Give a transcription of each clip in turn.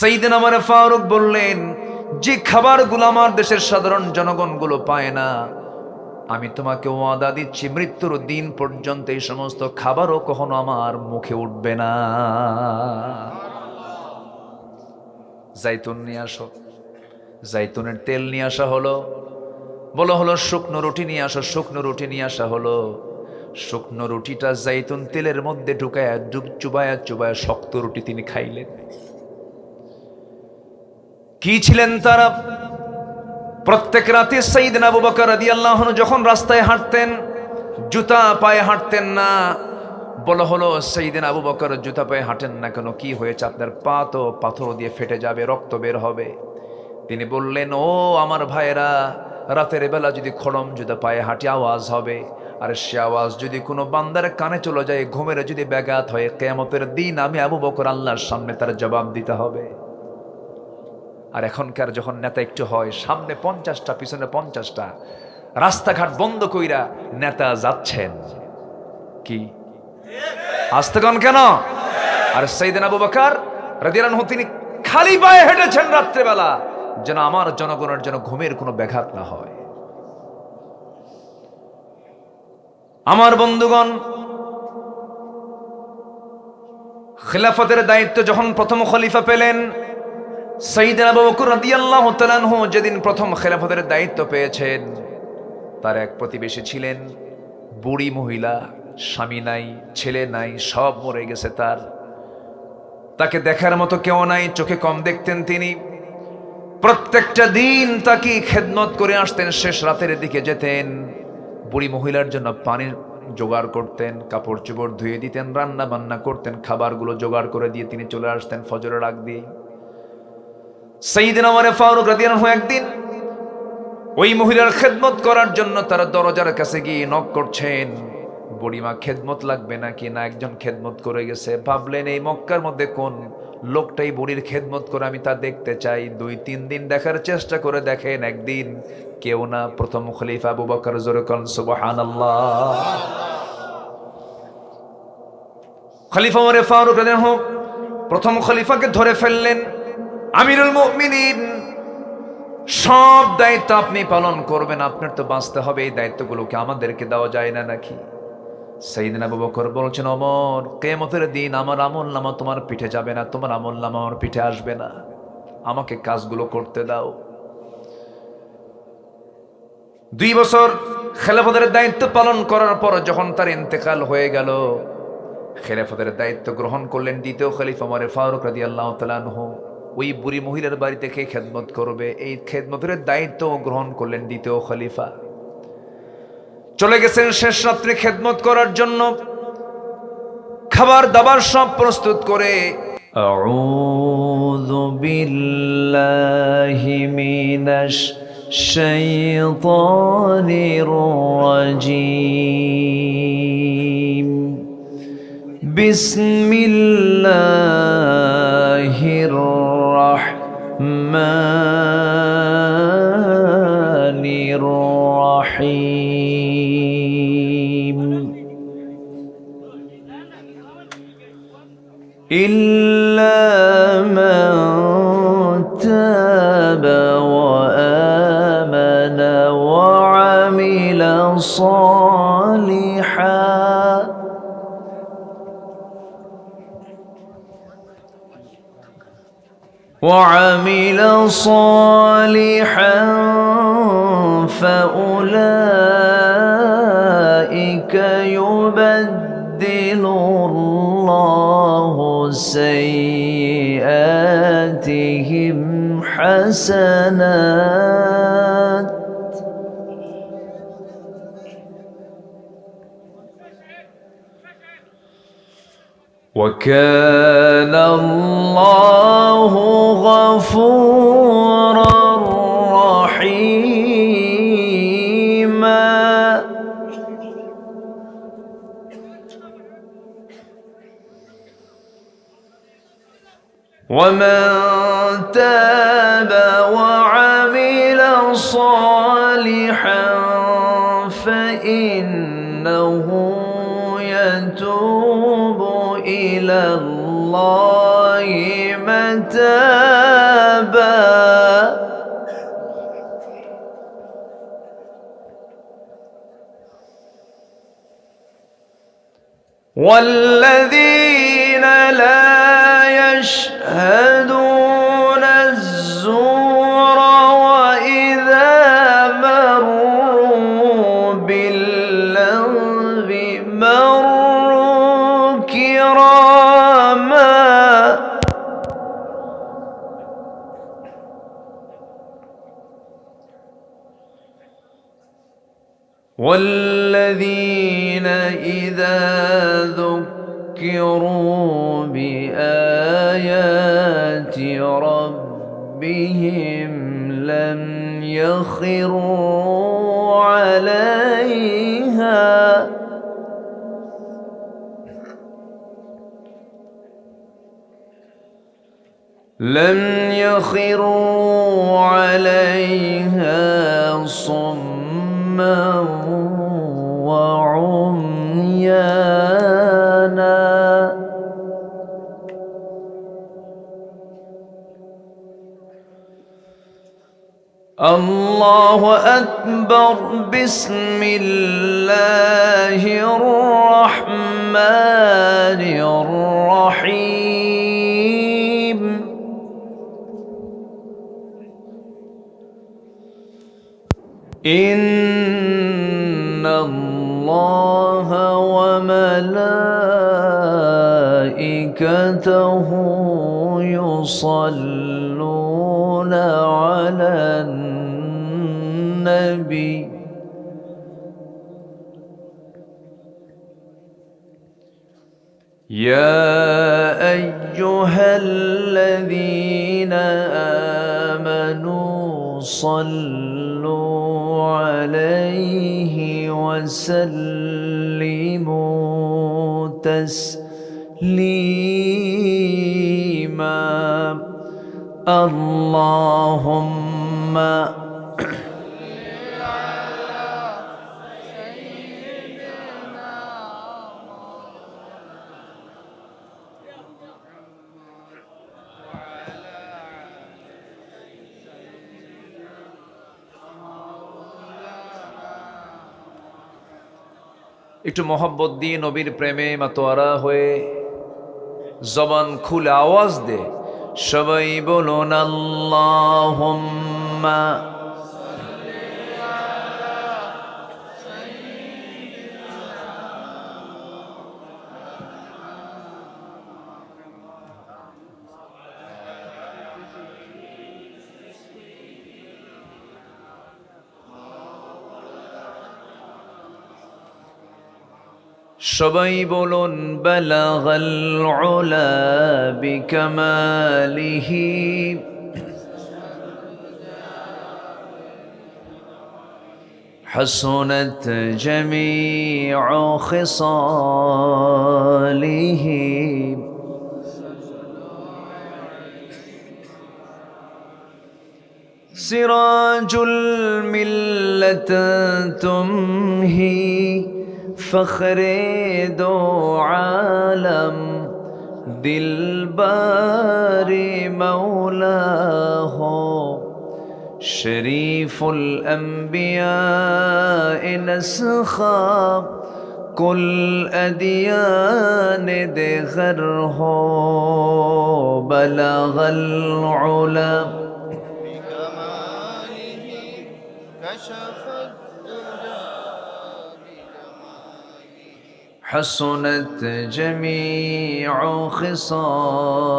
সাইয়েদনা ওমর ফারুক বললেন, যে খাবারগুলো আমার দেশের সাধারণ জনগণগুলো পায় না, আমি তোমাকে ওয়াদা দিচ্ছি মৃত্যুর দিন পর্যন্ত এই সমস্ত খাবারও কখনো আমার মুখে উঠবে না। জাইতুন নিয়ে আসো, জাইতুনের তেল নিয়ে আসা হলো। বলা হলো শুকনো রুটি নিয়ে আসো, শুকনো রুটি নিয়ে আসা হলো। শুকনো রুটিটা জাইতুন তেলের মধ্যে ঢুকায়া চুবায়া চুবায়া শক্ত রুটি তিনি খাইলেন। কি ছিলেন তারা? প্রত্যেক রাতে সাইয়েদনা আবু বকর রাদিয়াল্লাহু আনহু যখন রাস্তায় হাঁটতেন, জুতা পায়ে হাঁটতেন না। বলা হলো, সাইয়েদনা আবু বকর জুতা পায়ে হাঁটেন না কেন? কি হয়েছে? আপনার পা তো পাথর দিয়ে ফেটে যাবে, রক্ত বের হবে। তিনি বললেন, ও আমার ভাইয়েরা, রাতের বেলা যদি খড়ম জুতা পায়ে হাঁটি আওয়াজ হবে, আর সে আওয়াজ যদি কোনো বান্দার কানে চলে যায়, ঘুমের যদি ব্যাঘাত হয়, কিয়ামতের দিন আমি আবু বকর আল্লাহর সামনে তার জবাব দিতে হবে। আর এখনকার যখন নেতা একটু হয়, সামনে 50টা পিছনে 50টা, রাস্তাঘাট বন্ধ কইরা নেতা যাচ্ছেন। কি আস্তেগণ কেন? আর সাইয়েদনা আবু বকর রাদিয়াল্লাহু আনহু তিনি খালি পায়ে হেঁটেছেন রাত্রেবেলা, যেন আমার জনগণের জন্য ঘুমের কোনো ব্যাঘাত না হয়। আমার বন্ধুগণ, খিলাফতের দায়িত্ব যখন প্রথম খলিফা পেলেন সাইয়েদনা আবু বকর রাদিয়াল্লাহু তাআলা আনহু, যেদিন প্রথম খেলাফতের দায়িত্ব পেয়েছেন, তার এক প্রতিবেশী ছিলেন বুড়ি মহিলা, স্বামী নাই, ছেলে নাই, সব মরে গেছে। তাকে দেখার মতো কেউ নাই, চোখে কম দেখতেন তিনি। প্রত্যেকটা দিন তাকে খেদমত করে আসতেন, শেষ রাতের দিকে যেতেন, বুড়ি মহিলার জন্য পানির জোগাড় করতেন, কাপড় চোপড় ধুয়ে দিতেন, রান্না বান্না করতেন, খাবারগুলো জোগাড় করে দিয়ে তিনি চলে আসতেন ফজরের আগ দিয়ে। সাইয়েদনা ওমর ফারুক রাদিয়াল্লাহু আনহু একদিন ওই মহিলার খেদমত করার জন্য তার দরজার কাছে গিয়ে নক করছেন। বুড়িমা খেদমত লাগবে নাকি? না, একজন খেদমত করে গেছে। ভাবলেন, এই মক্কার মধ্যে কোন লোকটাই বুড়ির খেদমত করে, আমি তা দেখতে চাই। 2-3 দিন দেখার চেষ্টা করে দেখেন, একদিন কেউ না, প্রথম খলিফা আবু বকর। জোরে কোন সুবহানাল্লাহ। খলিফা ওমর ফারুক রাদিয়াল্লাহু আনহু প্রথম খলিফাকে ধরে ফেললেন। আমিরুল মুমিনিন, সব দায়িত্ব আপনি পালন করবেন, আপনার তো বাঁচতে হবে, এই দায়িত্বগুলোকে আমাদেরকে দেওয়া যায় না নাকি? সাইয়েদনা আবু বকর বলছেন, ওমর, কিয়ামতের দিন আমার আমলনামা তোমার পিঠে যাবে না, তোমার আমলনামা আমার পিঠে আসবে না, আমাকে কাজগুলো করতে দাও। 2 বছর খেলাফতের দায়িত্ব পালন করার পর যখন তার ইন্তেকাল হয়ে গেল, খেলাফতের দায়িত্ব গ্রহণ করলেন দ্বিতীয় খলিফা ওমর ফারুক রাদিয়াল্লাহু তাআলা আনহু। ওই বুড়ি মহিলার বাড়িতে কে খেদমত করবে, এই খেদমতের দায়িত্ব গ্রহণ করলেন দ্বিতীয় খলিফা। চলে গেছেন শেষ রাত্রে খেদমত করার জন্য, খাবার দাবার সব প্রস্তুত করে। আউযু বিল্লাহি মিনাশ শাইতানির রাজীম। বিসমিল্লাহির রাহমানির রাহিম। ইল্লা মান তাবা ওয়া আমানা ওয়া আমিলা সালিহান وعمل صالحا فأولئك يبدل الله سيئاتهم حسنات وكان الله غفورا رحيما। ومن تاب وعمل صالحا فإنه يتوب إلى الله متابا تابا والذين لا يشهدون الزور وإذا مروا باللغو مروا كراما والذين إذا ذكروا بآيات ربهم لم يخروا عليها صما وعميانا الله أكبر بسم الله الرحمن الرحيم إن الله وملائكته يصلون على النبي يا أيها الذين آمنوا صلوا عليه وسلموا تسليما اللهم একটু মোহাব্বত দিয়ে নবীর প্রেমে মাতোয়ারা হয়ে জবান খুলে আওয়াজ দে সবাই বলুন আল্লাহুম্মা সবাই বলুন বালাগাল উলা বিকামালিহি حسنت جميع خصاله سراج الملة تمهي فخر دو عالم دلبار مولاه شريف الأنبياء نسخاب كل أديان دغره بلغ العلا بكماله كشف حسنت جميع خصاله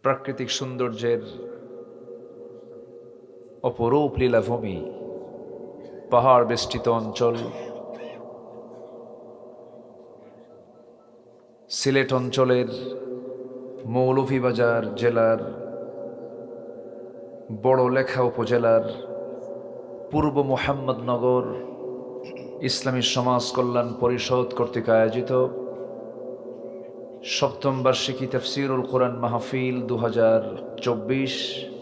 প্রাকৃতিক সৌন্দর্যের অপরূপ লীলাভূমি পাহাড় বেষ্টিত অঞ্চল সিলেট অঞ্চলের মৌলভীবাজার জেলার বড়লেখা উপজেলার পূর্ব মোহাম্মদনগর ইসলামী সমাজ কল্যাণ পরিষদ কর্তৃক আয়োজিত সপ্তম বার্ষিকী তাফসীরুল কোরআন মাহফিল 2024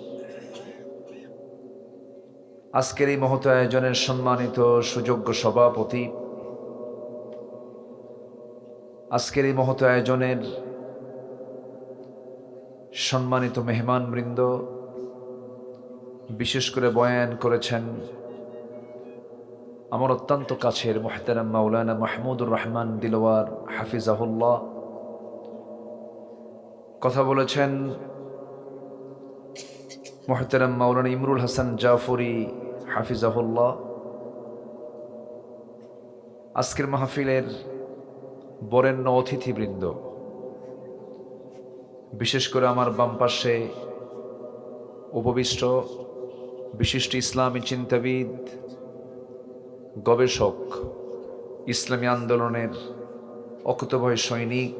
আজকের এই মহৎ আয়োজনের সম্মানিত সুযোগ্য সভাপতি, আজকের এই মহৎ আয়োজনের সম্মানিত মেহমানবৃন্দ, বিশেষ করে বয়ান করেছেন আমার অত্যন্ত কাছের মুহতারাম মাওলানা মাহমুদুর রহমান দিলওয়ার হাফিজাহুল্লাহ। কথা বলেছেন মুহতারাম মাওলানা ইমরুল হাসান জাফরি হাফিজাহুল্লাহ। আজকের মাহফিলের বরেণ্য অতিথিবৃন্দ, বিশেষ করে আমার বাম পাশে উপবিষ্ট বিশিষ্ট ইসলামী চিন্তাবিদ, গবেষক, ইসলামী আন্দোলনের অকুতোভয় সৈনিক,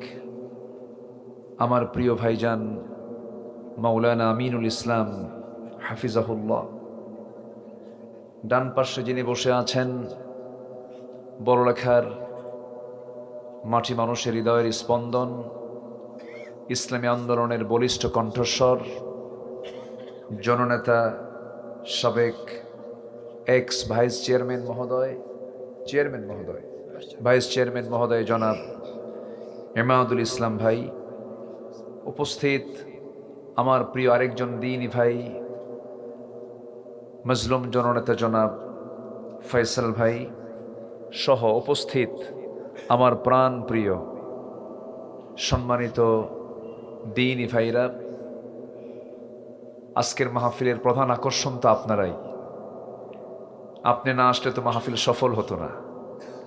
আমার প্রিয় ভাইজান মাওলানা আমিনুল ইসলাম হাফিজাহুল্লাহ। ডান পাশে যিনি বসে আছেন, বড়লেখার মাটি মানুষের হৃদয়ের স্পন্দন, ইসলামী আন্দোলনের বলিষ্ঠ কণ্ঠস্বর, জননেতা, সাবেক এক্স ভাইস চেয়ারম্যান মহোদয় ভাইস চেয়ারম্যান মহোদয় জনাব এমাদুল ইসলাম ভাই, উপস্থিত আমার প্রিয় আরেকজন দ্বীনি ভাই মজলুম জননেতা জনাব ফয়সাল ভাই সহ উপস্থিত আমার প্রাণ প্রিয় সম্মানিত দ্বীনি ভাইরা। আজকের মাহফিলের প্রধান আকর্ষণ তো আপনারাই। আপনি না আসলে তো মাহফিল সফল হতো না।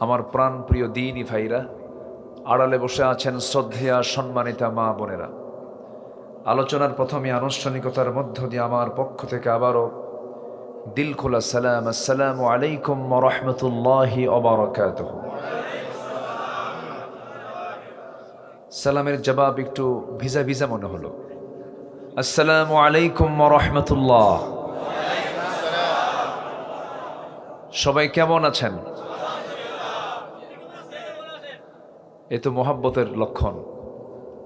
আমার প্রাণ প্রিয় দ্বীনি ভাইরা, আড়ালে বসে আছেন শ্রদ্ধেয়া সম্মানিতা মা বোনেরা। আলোচনার প্রথমে আনুষ্ঠানিকতার মধ্য দিয়ে আমার পক্ষ থেকে আবারও দিল খোলা সালাম, আসসালামু আলাইকুম ওয়া রাহমাতুল্লাহি ওয়া বারাকাতুহু। সালামের জবাব একটু ভিজা ভিজা মনে হলো। আসসালামু আলাইকুম ওয়া রাহমাতুল্লাহ। সবাই কেমন আছেন? এ তো মোহাব্বতের লক্ষণ।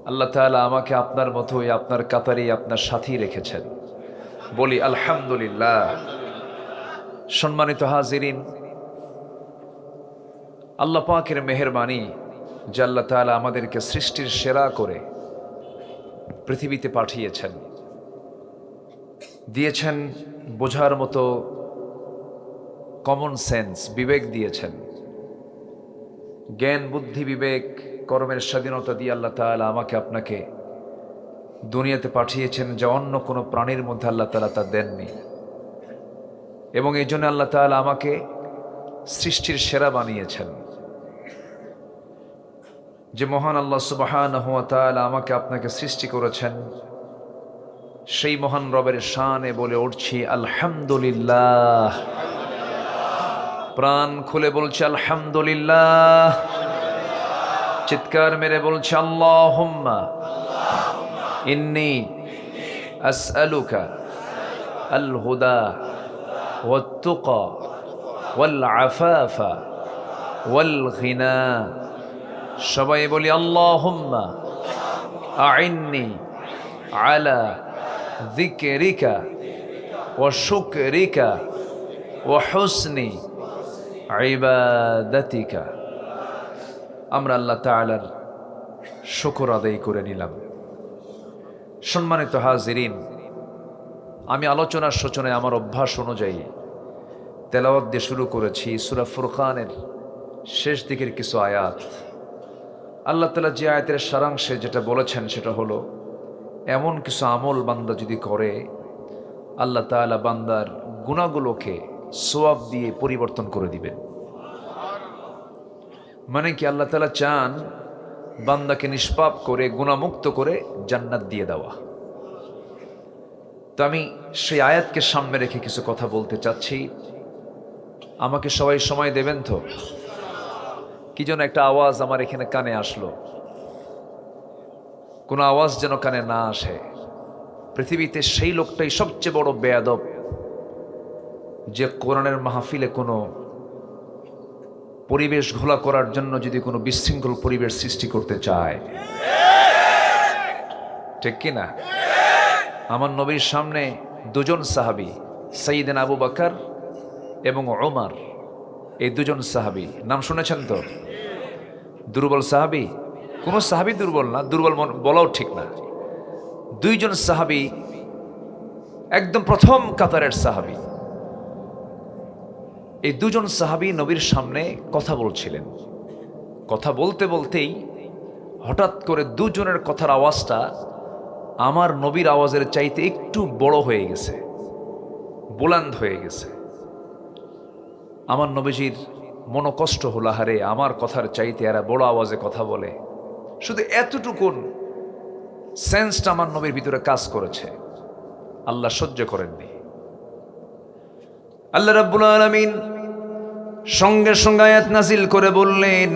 আল্লাহ তাআলা আমাকে আপনার মতোই, আপনার কাতারেই, আপনার সাথেই রেখেছেন। বলি আলহামদুলিল্লাহ। সম্মানিত হাজিরিন, আল্লাহ পাকের মেহেরবানি যে আল্লাহ তাআলা আমাদেরকে সৃষ্টির সেরা করে পৃথিবীতে পাঠিয়েছেন, দিয়েছেন বোঝার মতো কমন সেন্স, বিবেক দিয়েছেন, জ্ঞান বুদ্ধি বিবেক কর্মের স্বাধীনতা দিয়ে আল্লাহ তাআলা আমাকে আপনাকে দুনিয়াতে পাঠিয়েছেন, যা অন্য কোনো প্রাণীর মধ্যে আল্লাহ তাআলা তা দেননি। এবং এই জন্য আল্লাহ তাআলা আমাকে সৃষ্টির সেরা বানিয়েছেন। যে মহান আল্লাহ সুবহানাহু ওয়া তাআলা আমাকে আপনাকে সৃষ্টি করেছেন, সেই মহান রবের শানে বলে উঠছি আলহামদুলিল্লাহ। প্রাণ খুলে বলছে আলহামদুলিল্লাহ। চিৎকার মেরে বলছে আল্লাহুম্মা ইন্নী আসআলুকা আল হুদা ওয়াত তুকা ওয়াল আফাফা ওয়াল গিনা। সবাই বলি আল্লাহুম্মা আইন্নি আলা যিকরিকা ওয়া শুকরিকা ওয়া হুসনি ইবাদাতিকা। আমরা আল্লাহ তাআলার শুকর আদায় করে নিলাম। সম্মানিত হাজিরিন, আমি আলোচনার সূচনায় আমার অভ্যাস অনুযায়ী তেলাওয়াত দিয়ে শুরু করেছি সূরা ফুরকানের শেষ দিকের কিছু আয়াত। আল্লাহ তাআলা যে আয়াতের সারাংশে যেটা বলেছেন সেটা হলো, এমন কিছু আমল বান্দা যদি করে, আল্লাহ তাআলা বান্দার গুনাহগুলোকে সওয়াব দিয়ে পরিবর্তন করে দিবেন। মানে কি, আল্লাহ তাআলা চান বান্দাকে নিষ্পাপ করে গুনাহমুক্ত করে জান্নাত দিয়ে দেওয়া। তো আমি সেই আয়াতকে সামনে রেখে কিছু কথা বলতে চাচ্ছি। আমাকে সবাই সময় দেবেন তো? কি যেন একটা আওয়াজ আমার এখানে কানে আসলো। কোনো আওয়াজ যেন কানে না আসে। পৃথিবীতে সেই লোকটাই সবচেয়ে বড় বেয়াদব যে কোরআনের মাহফিলে কোনো পরিবেশ ঘোলা করার জন্য যদি কোনো বিশৃঙ্খল পরিবেশ সৃষ্টি করতে চায়। ঠিক কিনা? আমার নবীর সামনে দুজন সাহাবী, সাইয়েদনা আবু বকর এবং ওমর, এই দুজন সাহাবী নাম শুনেছেন তো? দুর্বল সাহাবী? কোনো সাহাবী দুর্বল না, দুর্বল বলাও ঠিক না। দুইজন সাহাবী একদম প্রথম কাতারের সাহাবী। এই দুজন সাহাবী নবীর সামনে কথা বলছিলেন। কথা বলতে বলতেই হঠাৎ করে দুজনের কথার আওয়াজটা আমার নবীর আওয়াজের চাইতে একটু বড় হয়ে গেছে, বুলন্দ হয়ে গেছে। আমার নবীজির মনোকষ্ট হলো, হারে আমার কথার চাইতে এরা বড় আওয়াজে কথা বলে। শুধু এতটুকুন সেন্সটা আমার নবীর ভিতরে কাজ করেছে, আল্লাহ সহ্য করেননি। আল্লাহ রাব্বুল আলামিন সঙ্গে সঙ্গে আয়াত নাজিল করে বললেন,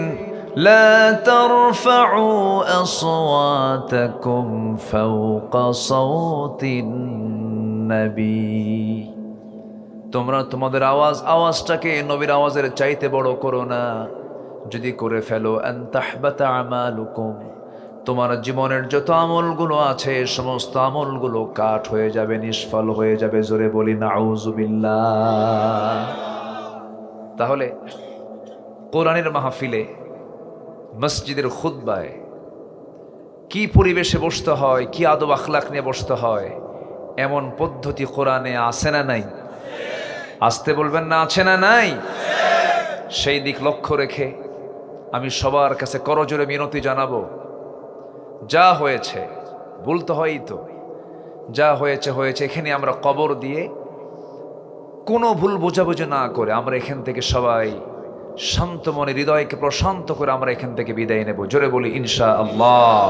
লা তারফাউ আসওয়াতাকুম ফাওকা সাওতিন নবী। তোমরা তোমাদের আওয়াজটাকে নবীর আওয়াজের চাইতে বড় করো না। যদি করে ফেলো আন তাহবাতা আমালুকুম, তোমার জীবনের যত আমলগুলো আছে সমস্ত আমলগুলো কাঠ হয়ে যাবে, নিষ্ফল হয়ে যাবে। জোরে বলি নাউযুবিল্লাহ। তাহলে কোরআনের মাহফিলে, মসজিদের খুতবায় কি পরিবেশে বসতে হয়, কি আদব আখলাক নিয়ে বসতে হয়, এমন পদ্ধতি কোরআনে আছে না নাই? আসতে বলবেন না, আছে না নাই? সেই দিক লক্ষ্য রেখে আমি সবার কাছে করজোরে মিনতি জানাবো, যা হয়েছে ভুল তো হয়ই তো, যা হয়েছে হয়েছে। এখানে আমরা কবর দিয়ে কোনো ভুল বোঝাবুঝি না করে আমরা এখান থেকে সবাই শান্ত মনে, হৃদয়কে প্রশান্ত করে আমরা এখান থেকে বিদায় নেব। জোরে বলি ইনশাআল্লাহ।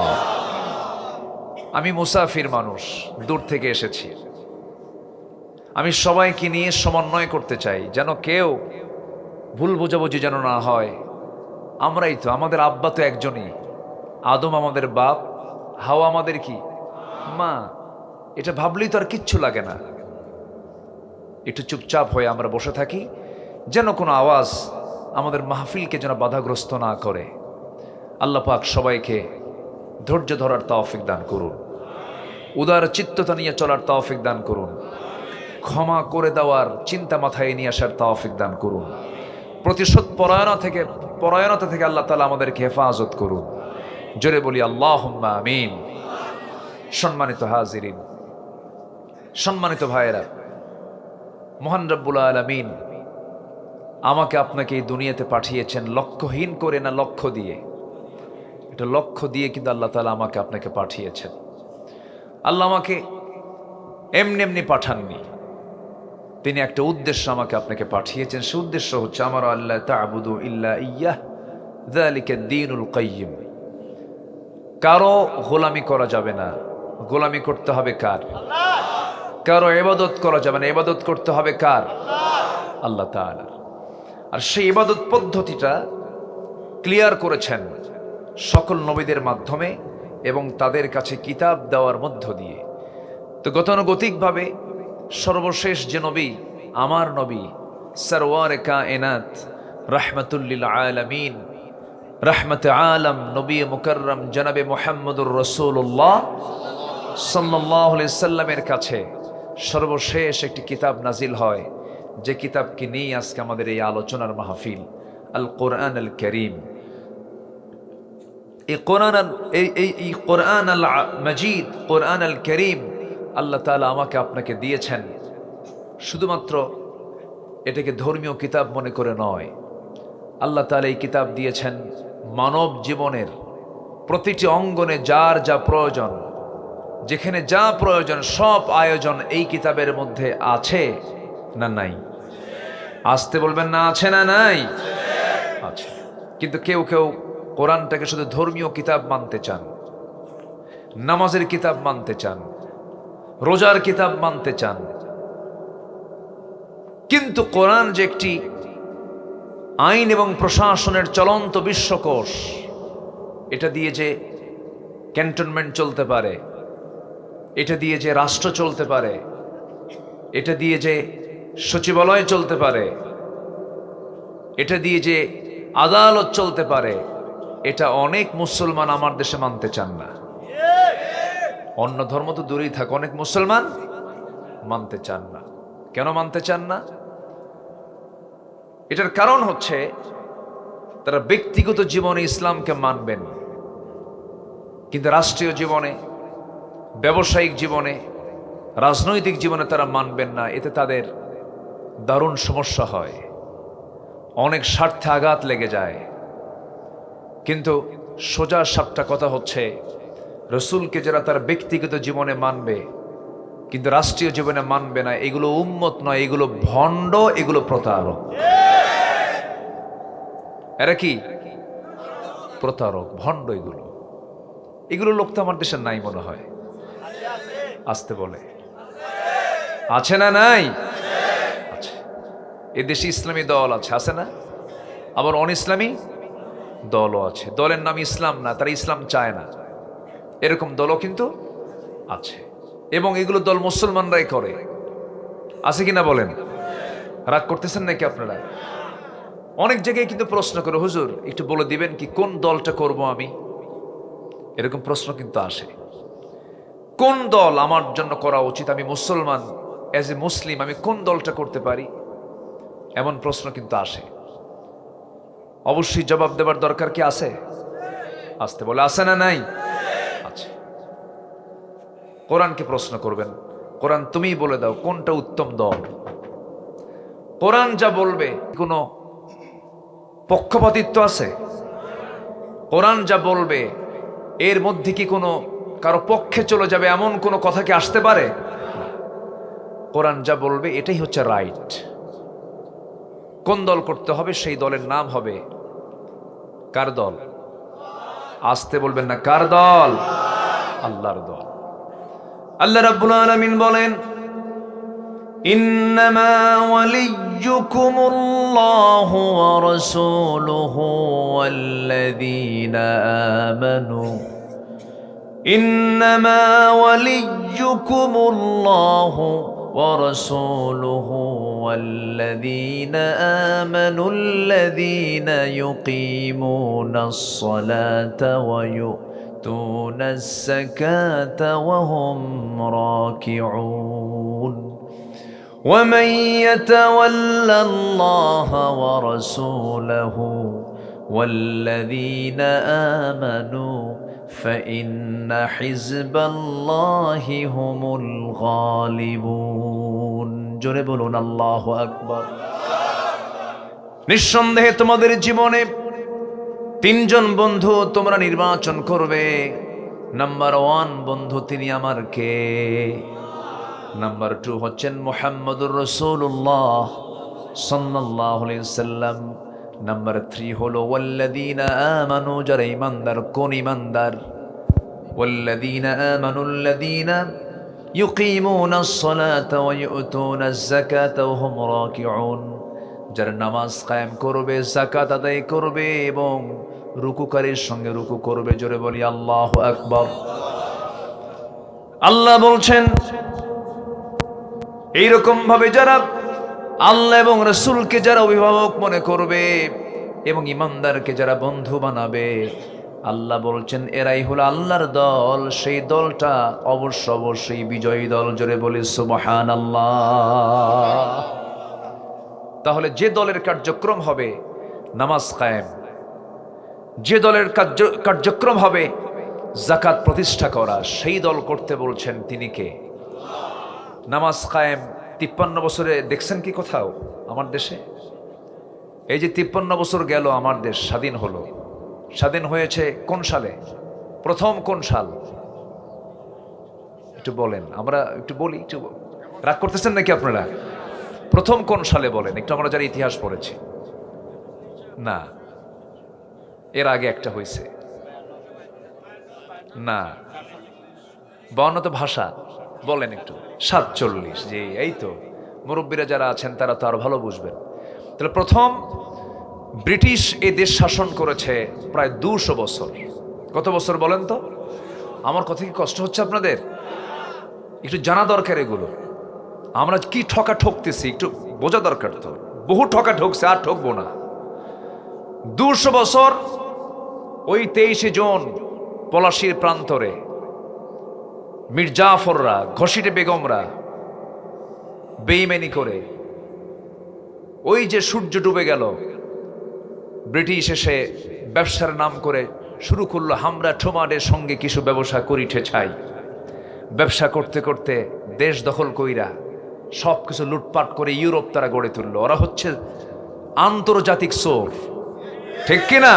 আমি মুসাফির মানুষ, দূর থেকে এসেছি। আমি সবাইকে নিয়ে সমন্বয় করতে চাই, যেন কেউ ভুল বোঝাবুঝি যেন না হয়। আমরাই তো, আমাদের আব্বা তো একজনই, আদম আমাদের বাপ, হাওয়া আমাদের কি মা। এটা ভাবলেই তো আর কিচ্ছু লাগে না। একটু চুপচাপ হয়ে আমরা বসে থাকি, যেন কোনো আওয়াজ আমাদের মাহফিলকে যেন বাধাগ্রস্ত না করে। আল্লাহ পাক সবাইকে ধৈর্য ধরার তৌফিক দান করুন, উদার চিত্ততা নিয়ে চলার তৌফিক দান করুন, ক্ষমা করে দেওয়ার চিন্তা মাথায় নিয়ে আসার তৌফিক দান করুন, প্রতিশোধ পরায়ণতা থেকে আল্লাহ তাআলা আমাদেরকে হেফাজত করুন। জোরে বলি আল্লাহুম্মা আমিন। সম্মানিত হাজিরিন, সম্মানিত ভাইয়েরা, মহান রব্বুল আলামিন আমাকে আপনাকে এই দুনিয়াতে পাঠিয়েছেন লক্ষ্যহীন করে না, লক্ষ্য দিয়ে। এটা লক্ষ্য দিয়ে কিন্তু আল্লাহ তাআলা আমাকে আপনাকে পাঠিয়েছেন। আল্লাহ আমাকে এমনি এমনি পাঠাননি, তিনি একটা উদ্দেশ্য আমাকে আপনাকে পাঠিয়েছেন। সে উদ্দেশ্য হচ্ছে আমার আল্লাহ তা'বুদু ইল্লা ইয়্যাহ যালিকা দ্বীনুল কাইয়্যিম। কারো গোলামি করা যাবে না, গোলামি করতে হবে কার? কারো ইবাদত করা যাবে না, ইবাদত করতে হবে কার? আল্লাহ তাআলা। আর সেই ইবাদত পদ্ধতিটা ক্লিয়ার করেছেন সকল নবীদের মাধ্যমে এবং তাদের কাছে কিতাব দেওয়ার মধ্য দিয়ে। তো গতানুগতিকভাবে সর্বশেষ যে নবী, আমার নবী সরওয়ারে কায়নাত, রাহমাতুল লিল আলামিন, রাহমাতে আলম, নবী মুকাররম জনাবে মুহাম্মদুর রাসূলুল্লাহ সাল্লাল্লাহু আলাইহি সাল্লামের কাছে সর্বশেষ একটি কিতাব নাজিল হয়, যে কিতাবকে নিয়ে আজকে আমাদের এই আলোচনার মাহফিল, আল কোরআন আল কারীম। এই কোরআন আল মাজিদ, কোরআন আল কারীম আল্লাহ তাআলা আমাকে আপনাকে দিয়েছেন শুধুমাত্র এটাকে ধর্মীয় কিতাব মনে করে নয়। আল্লাহ তাআলা এই কিতাব দিয়েছেন মানব জীবনের প্রতিটি অঙ্গনে যার যা প্রয়োজন, যেখানে যা প্রয়োজন সব আয়োজন এই কিতাবের মধ্যে আছে না নাই? আসতে বলবেন না, আছে না নাই? আছে। কিন্তু কেউ কেউ কোরআনটাকে শুধু ধর্মীয় কিতাব মানতে চান, নামাজের কিতাব মানতে চান, রোজার কিতাব মানতে চান। কিন্তু কোরআন যে একটি আইন এবং প্রশাসনের চলন্ত বিশ্বকোষ, এটা দিয়ে যে ক্যান্টনমেন্ট চলতে পারে, এটা দিয়ে যে রাষ্ট্র চলতে পারে, এটা দিয়ে যে সচিবালয় চলতে পারে, এটা দিয়ে যে আদালত চলতে পারে, এটা অনেক মুসলমান আমার দেশে মানতে চান না। অন্য ধর্ম তো দূরেই থাকে, অনেক মুসলমান মানতে চান না। কেন মানতে চান না? এটার কারণ হচ্ছে তারা ব্যক্তিগত জীবনে ইসলামকে মানবেন, কিন্তু রাষ্ট্রীয় জীবনে, ব্যবসায়িক জীবনে, রাজনৈতিক জীবনে তারা মানবেন না। এতে তাদের দারুণ সমস্যা হয়, অনেক স্বার্থে আঘাত লেগে যায়। কিন্তু সোজা সাপটা কথা হচ্ছে, রসুলকে যারা তার ব্যক্তিগত জীবনে মানবে কিন্তু রাষ্ট্রীয় জীবনে মানবে না, এগুলো উম্মত নয়, এগুলো ভণ্ড, এগুলো প্রতারক। এরা কি? প্রতারক, ভণ্ড। এগুলো লোক তো আমার দেশের নাই মনে হয়। আসতে বলে আছে না? নাই? আছে। এ দেশে ইসলামী দল আছে না? আবার অন ইসলামী দলও আছে। দলের নাম ইসলাম না, তারা ইসলাম চায় না, এরকম দলও কিন্তু আছে। এবং এগুলো দল মুসলমানরাই করে। আছে কিনা বলেন? রাগ করতেছেন নাকি আপনারা? অনেক জায়গায় কিন্তু প্রশ্ন করে, হুজুর একটু বলে দিবেন কি কোন দলটা করব আমি? এরকম প্রশ্ন কিন্তু আসে। কোন দল আমার জন্য করা উচিত? আমি মুসলমান, অ্যাজ এ মুসলিম আমি কোন দলটা করতে পারি? এমন প্রশ্ন কিন্তু আসে। অবশ্যই জবাব দেবার দরকার কি আছে? আসতে বলে আছে না? নাই? আছে। কোরআনকে প্রশ্ন করবেন, কোরআন তুমিই বলে দাও কোনটা উত্তম দল। কোরআন যা বলবে কোনো পক্ষপাতিত্ব আছে? কোরআন যা বলবে এর মধ্যে কি কোনো কারো পক্ষে চলে যাবে এমন কোনো কথা কি আসতে পারে? কোরআন যা বলবে এটাই হচ্ছে রাইট। কোন দল করতে হবে সেই দলের নাম হবে কার দল? আসতে বলবেন না, কার দল? আল্লাহর দল। আল্লাহ রাব্বুল আলামিন বলেন, ইন্নামা ওয়ালিয়্যুকুমুল্লাহু ওয়া রাসূলুহু ওয়াল্লাযীনা আমানু। ইন্নামা ওয়ালিয়্যুকুমুল্লাহু ওয়া রাসূলুহু ওয়াল্লাযীনা আমানু আল্লাযীনা ইউকিমুনাস সালাতা ওয়া يؤتون الزكاة وهم راكعون ومن يتول الله ورسوله والذين آمنوا فإن حزب الله هم الغالبون জোরে বলুন আল্লাহু আকবার। নিঃসন্দেহে তোমাদের জীবনে তিনজন বন্ধু তোমরা নির্বাচন করবে। নাম্বার 1 বন্ধু, তিনি আমার কে? নাম্বার 2 হচ্ছেন মুহাম্মদুর রাসূলুল্লাহ সাল্লাল্লাহু আলাইহি ওয়াসাল্লাম। নাম্বার 3 হলো ওয়াল্লাযীনা আমানু, যারা ঈমানদার। কোন ঈমানদার? ওয়াল্লাযীনা আমানু আল্লাযীনা ইউকিমুনাস সালাতা ওয়া ইউতুনাজ যাকাতা ওয়া হুম রাকিউন, যারা নামাজ কায়েম করবে, যাকাত আদায় করবে এবং রুকুকারীর সঙ্গে রুকু করবে। জোরে বলি আল্লাহু আকবার। আল্লাহ বলছেন এইরকম ভাবে যারা আল্লাহ এবং রাসূলকে যারা অভিভাবক মনে করবে এবং ঈমানদারকে যারা বন্ধু বানাবে, আল্লাহ বলছেন এরাই হলো আল্লাহর দল। সেই দলটা অবশ্যই বিজয়ী দল। জোরে বলি সুবহানাল্লাহ। তাহলে যে দলের কার্যক্রম হবে নামাজ কায়েম, যে দলের কার্যক্রম হবে যাকাত প্রতিষ্ঠা করা, সেই দল করতে বলছেন তিনি কে? নামাজ কায়েম 53 বছরে দেখছেন কি কোথাও আমার দেশে? এই যে 53 বছর গেল আমার দেশ স্বাধীন হলো, স্বাধীন হয়েছে কোন সালে? প্রথম কোন সাল? একটু বলেন, আমরা একটু বলি। একটু রাগ করতেছেন নাকি আপনারা? প্রথম কোন সালে বলেন একটু, আমরা যারা ইতিহাস পড়েছি। না, এর আগে একটা হয়েছে। না, 52 তো ভাষা, বলেন একটু। 47। জি, এই তো মুরব্বীরা যারা আছেন তারা তো আরো ভালো বুঝবেন। তাহলে প্রথম ব্রিটিশ এই দেশ শাসন করেছে প্রায় 200 বছর। কত বছর বলেন তো? আমার কথা কি কষ্ট হচ্ছে আপনাদের? একটু জানা দরকার এগুলো। আমরা কি ঠকা ঠকতেছি একটু বোঝা দরকার। তো বহু ঠকা ঠকছে, আর ঠকবো না। 200 বছর ওই 23শে জুন পলাশীর প্রান্তরে মির্জাফররা, ঘসিটে বেগমরা বেঈমানি করে ওই যে সূর্য ডুবে গেল, ব্রিটিশ এসে ব্যবসার নাম করে শুরু করলো হামরা ঠোমাডের সঙ্গে কিছু ব্যবসা করিতে চাই। ব্যবসা করতে করতে দেশ দখল কইরা সব কিছু লুটপাট করে ইউরোপ তারা গড়ে তুললো। ওরা হচ্ছে আন্তর্জাতিক চোর, ঠিক কিনা?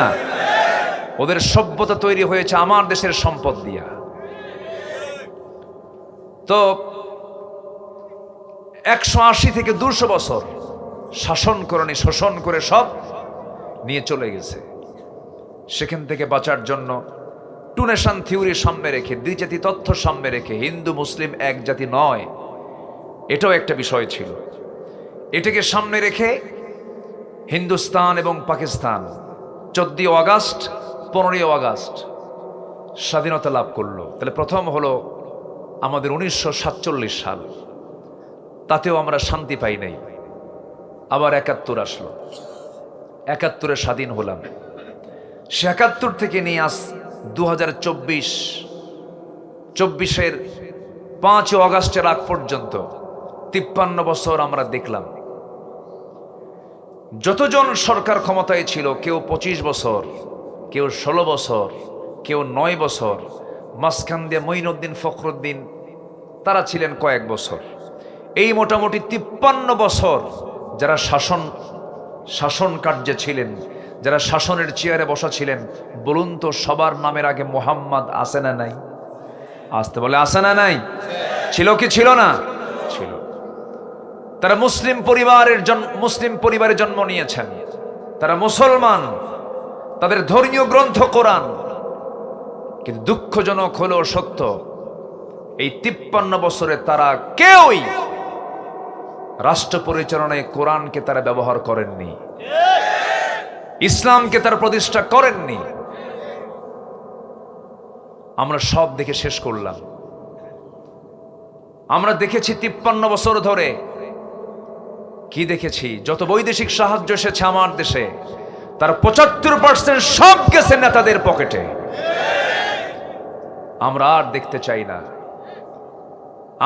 ওদের সভ্যতা তৈরি হয়েছে আমার দেশের সম্পদ দিয়া। তো 180 থেকে 200 বছর শাসন করণী শোষণ করে সব নিয়ে চলে গেছে। সেখান থেকে বাঁচার জন্য টু নেশন থিওরি সামনে রেখে, দুই জাতি তথ্য সামনে রেখে, হিন্দু মুসলিম এক জাতি নয়, এটাও একটা বিষয় ছিল। এটাকে সামনে রেখে হিন্দুস্তান এবং পাকিস্তান 14 আগস্ট 15 আগস্ট স্বাধীনতা লাভ করলো। তাহলে প্রথম হলো আমাদের 1947 সাল, তাতেও আমরা শান্তি পাই নাই। আবার 71 আসলো, 71-এ স্বাধীন হলাম। সে 71 থেকে নিয়ে আস 2024-এর 5 আগস্টের আগ পর্যন্ত 53 বছর আমরা দেখলাম যতজন সরকার ক্ষমতায় ছিল, কেউ 25 বছর, কেউ 16 বছর, কেউ 9 বছর, মাঝখান দিয়ে মঈনুদ্দিন ফখরুদ্দিন তারা ছিলেন কয়েক বছর। এই মোটামুটি 53 বছর যারা শাসন কার্যে ছিলেন, যারা শাসনের চেয়ারে বসা ছিলেন, বলুন তো সবার নামের আগে মোহাম্মদ আছে না নাই? আসতে বলে আছে না নাই? ছিল কি ছিল না? ছিল। তারা মুসলিম পরিবারে জন্ম নিয়েছেন, তারা মুসলমান, তাদের ধর্মীয় গ্রন্থ কোরআন। কিন্তু দুঃখজনক হলেও সত্য, এই 53 বছরে তারা কেউই রাষ্ট্র পরিচালনায় কোরআনকে তারা ব্যবহার করেননি, ইসলামকে তারা প্রতিষ্ঠা করেননি। আমরা সব দেখে শেষ করলাম। আমরা দেখেছি 53 বছর ধরে কি দেখেছি? যত বৈদেশিক সাহায্য এসেছে আমার দেশে, তার 75% সব গেছে নেতাদের পকেটে। আমরা আর দেখতে চাই না।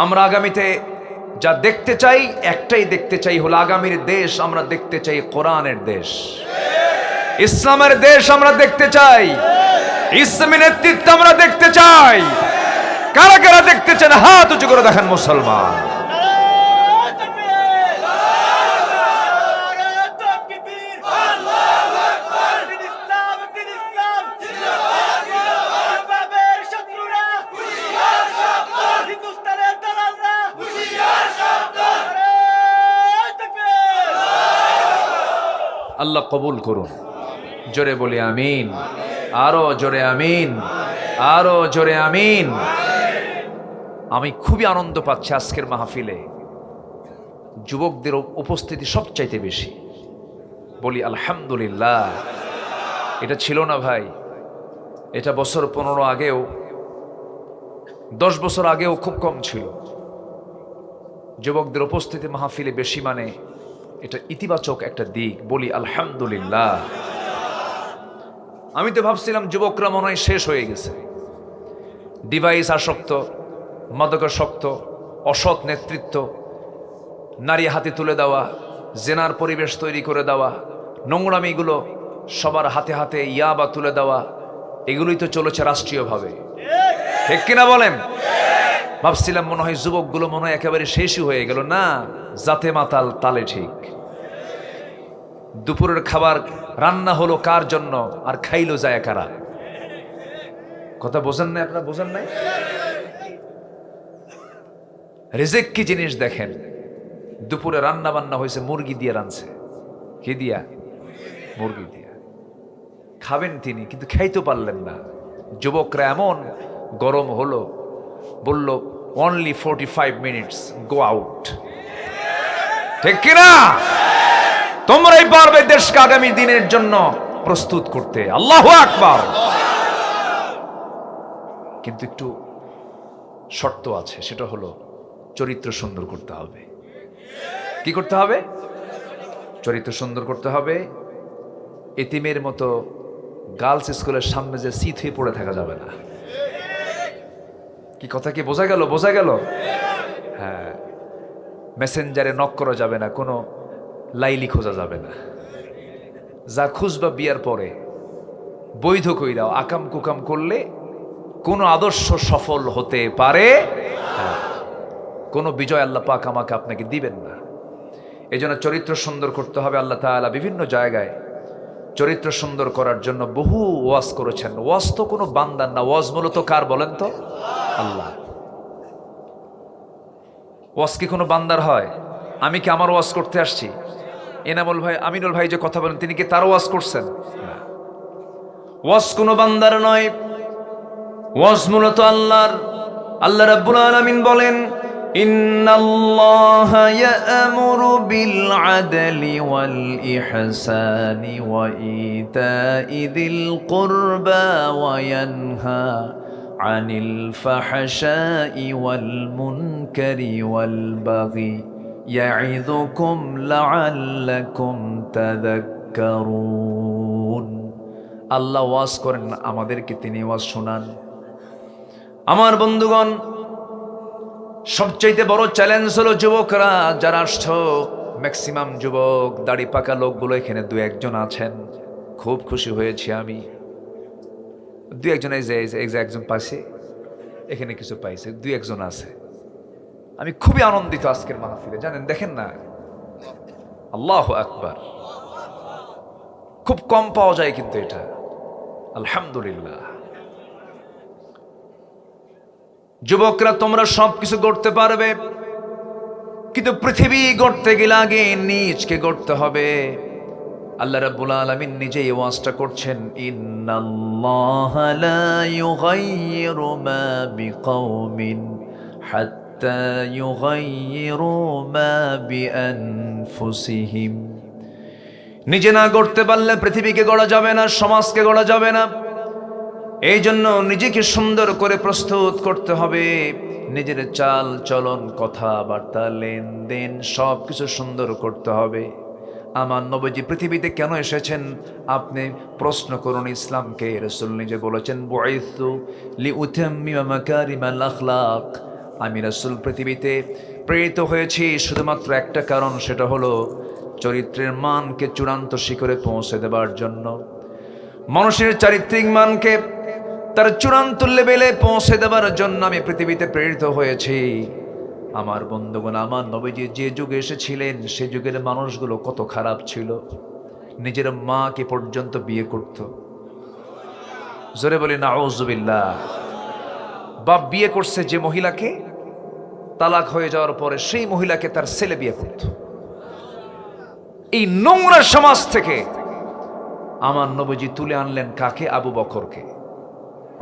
আমরা আগামীতে যা দেখতে চাই, একটাই দেখতে চাই, হলো আগামীর দেশ আমরা দেখতে চাই কোরআনের দেশ, ইসলামের দেশ আমরা দেখতে চাই, ইসলামী নেতৃত্ব আমরা দেখতে চাই। কারা কারা দেখতে চান হাত উঁচু করে দেখেন মুসলমান। আল্লাহ কবুল করুন। জোরে বলি আমিন, আরো জোরে আমিন, আরো জোরে আমিন। আমি খুবই আনন্দ পাচ্ছি আজকের মাহফিলে, যুবকদের উপস্থিতি সবচাইতে বেশি। বলি আলহামদুলিল্লাহ। এটা ছিল না ভাই, এটা বছর 15 আগেও, 10 বছর আগেও খুব কম ছিল। যুবকদের উপস্থিতি মাহফিলে বেশি মানে এটা ইতিবাচক একটা দিক। বলি আলহামদুলিল্লাহ। আমি তো ভাবছিলাম যুবকরা মনে হয় শেষ হয়ে গেছে, ডিভাইস আসক্ত, মাদকাসক্ত, অসৎ নেতৃত্ব, নারী হাতে তুলে দেওয়া, জেনার পরিবেশ তৈরি করে দেওয়া, নোংরামিগুলো সবার হাতে হাতে ইয়াবা তুলে দেওয়া, এগুলোই তো চলেছে রাষ্ট্রীয়ভাবে, ঠিক কিনা বলেন? ভাবছিলাম মনে হয় যুবকগুলো মনে হয় একেবারে শেষই হয়ে গেল। না, জাতে মাতাল তালে ঠিক। দুপুরের খাবার রান্না হলো কার জন্য আর খাইলো যায় কারা? কথা বোঝেন না আপনারা? বোঝেন নাই? রিজিক কি জিনিস দেখেন। দুপুরে রান্না বান্না হয়েছে, মুরগি দিয়ে রানছে। কি দিয়া? মুরগি দিয়া। খাবেন তিনি, কিন্তু খাইতে পারলেন না। যুবকরা এমন গরম হলো, বলল অনলি 45 মিনিটস, গো আউট। ঠিক কিনা? তোমরাই পারবে দেশকে আগামী দিনের জন্য প্রস্তুত করতে। আল্লাহু আকবার। কিন্তু একটু শর্ত আছে, সেটা হলো চরিত্র সুন্দর করতে হবে। কি করতে হবে? চরিত্র সুন্দর করতে হবে। এতিমের মতো গার্লস স্কুলের সামনে যে সিট হয়ে পড়ে থাকা যাবে না। কি কথা কি বোঝা গেল? বোঝা গেল? হ্যাঁ। মেসেঞ্জারে নক করা যাবে না, কোনো লাইলি খোঁজা যাবে না। যা খুঁজবা বিয়ার পরে, বৈধ কইরাও আকাম কুকাম করলে কোনো আদর্শ সফল হতে পারে না। কোনো বিজয় আল্লাহ পাক আমাকে আপনাকে দিবেন না। এই জন্য চরিত্র সুন্দর করতে হবে। আল্লাহ তাআলা বিভিন্ন জায়গায় চরিত্র সুন্দর করার জন্য বহু ওয়াজ করেছেন। ওয়াজ তো কোনো বান্দার না, ওয়াজ মূলত কার বলেন তো? আল্লাহ। ওয়াজ কি কোনো বান্দার হয়? আমি কি আমার ওয়াজ করতে আসছি? এনামুল ভাই, আমিনুল ভাই যে কথা বলেন, তিনি কি তার ওয়াজ করছেন? না, ওয়াজ কোনো বান্দার নয়, ওয়াজ মূলত আল্লাহর। আল্লাহ রাব্বুল আলামিন বলেন, ইন্নাল্লাহা ইয়া'মুরু বিল আদলি ওয়াল ইহসানি ওয়া ইতা'i যিল কুরবা ওয়া ইয়ানহা আনিল ফাহশাই ওয়াল মুনকারি ওয়াল বাগি ইয়া'ইযুকুম লা'আল্লাকুম তাযাক্কারুন। আল্লাহ ওয়াজ করেন, আমাদেরকে তিনি ওয়াজ শোনান। আমার বন্ধুগণ, সবচাইতে বড় চ্যালেঞ্জ হলো যুবকরা যারা আসছো, ম্যাক্সিমাম যুবক, দাড়ি পাকা লোকগুলো এখানে দু একজন আছেন। খুব খুশি হয়েছি আমি। দু একজন, এই যে একজন পাইছে, এখানে কিছু পাইছে, দু একজন আছে। আমি খুবই আনন্দিত আজকের মাহফিলে, জানেন, দেখেন না, আল্লাহু আকবার। খুব কম পাওয়া যায় কিন্তু এটা, আলহামদুলিল্লাহ। যুবকরা, তোমরা সবকিছু করতে পারবে, কিন্তু পৃথিবী গড়তে গেলে আগে নিজকে গড়তে হবে। আল্লাহ রাব্বুল আলামিন নিজেই ওয়াজটা করছেন, ইন্নাল্লাহা লা ইউগাইয়িরু মা বিকাউমিন হাত্তা ইউগাইয়িরু মা বিআনফুসিহিম। নিজে না গড়তে পারলে পৃথিবীকে গড়া যাবে না, সমাজকে গড়া যাবে না। এই জন্য নিজেকে সুন্দর করে প্রস্তুত করতে হবে। নিজের চাল চলন, কথাবার্তা, লেনদেন সবকিছু সুন্দর করতে হবে। আমার নবীজি পৃথিবীতে কেন এসেছেন আপনি প্রশ্ন করুন ইসলামকে। রাসূল নিজে বলেছেন, বুইসতু লিউতাম্মিমা মাকারিমাল আখলাক। আমি রাসূল পৃথিবীতে প্রেরিত হয়েছি শুধুমাত্র একটা কারণ, সেটা হলো চরিত্রের মানকে চূড়ান্ত শিখরে পৌঁছে দেবার জন্য। মানুষের চারিত্রিক মানকে তার চূড়ান্ত লেভেলে পৌঁছে দেবার জন্য আমি পৃথিবীতে প্রেরিত হয়েছি। আমার বন্ধুগণ, আমার নবীজি যে যুগে এসেছিলেন সে যুগের মানুষগুলো কত খারাপ ছিল। নিজের মাকে পর্যন্ত বিয়ে করত। জোরে বলি নাউযুবিল্লাহ। বাপ বিয়ে করছে যে মহিলাকে, তালাক হয়ে যাওয়ার পরে সেই মহিলাকে তার ছেলে বিয়ে করত। এই নোংরা সমাজ থেকে আমার নবীজি তুলে আনলেন কাকে? আবু বকরকে,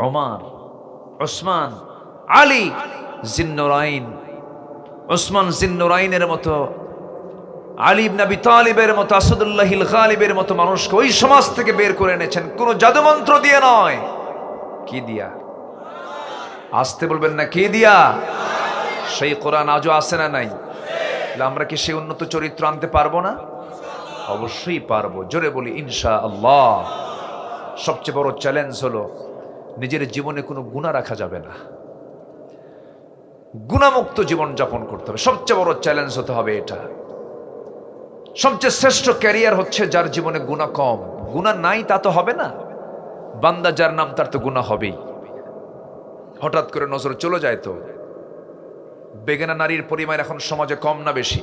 ওমর, ওসমান, আলী জিন্নুরাইন। ওসমান জিন্নুরাইনের মতো, আলী ইবনে আবি তালিবের মতো, আসাদুল্লাহিল গালিবের মতো মানুষকে ওই সমাজ থেকে বের করে এনেছেন। কোনো জাদুমন্ত্র দিয়ে নয়। কি দিয়া? আসতে বলবেন না, কি দিয়া? সেই কোরআন আজও আছে না নাই? আমরা কি সেই উন্নত চরিত্র আনতে পারবো না? অবশ্যই পারবো। জোরে বলি ইনশাআল্লাহ। সবচেয়ে বড় চ্যালেঞ্জ হলো নিজের জীবনে কোনো গুনাহ রাখা যাবে না, গুনাহমুক্ত জীবন যাপন করতে হবে। সবচেয়ে বড় চ্যালেঞ্জ হতে হবে এটা। সবচেয়ে শ্রেষ্ঠ ক্যারিয়ার হচ্ছে যার জীবনে গুনাহ কম। গুনাহ নাই তা তো হবে না। বান্দা যার নাম তার তো গুনাহ হবেই। হঠাৎ করে নজর চলে যায় তো। বেগানা নারীর পরিমাণ এখন সমাজে কম না বেশি?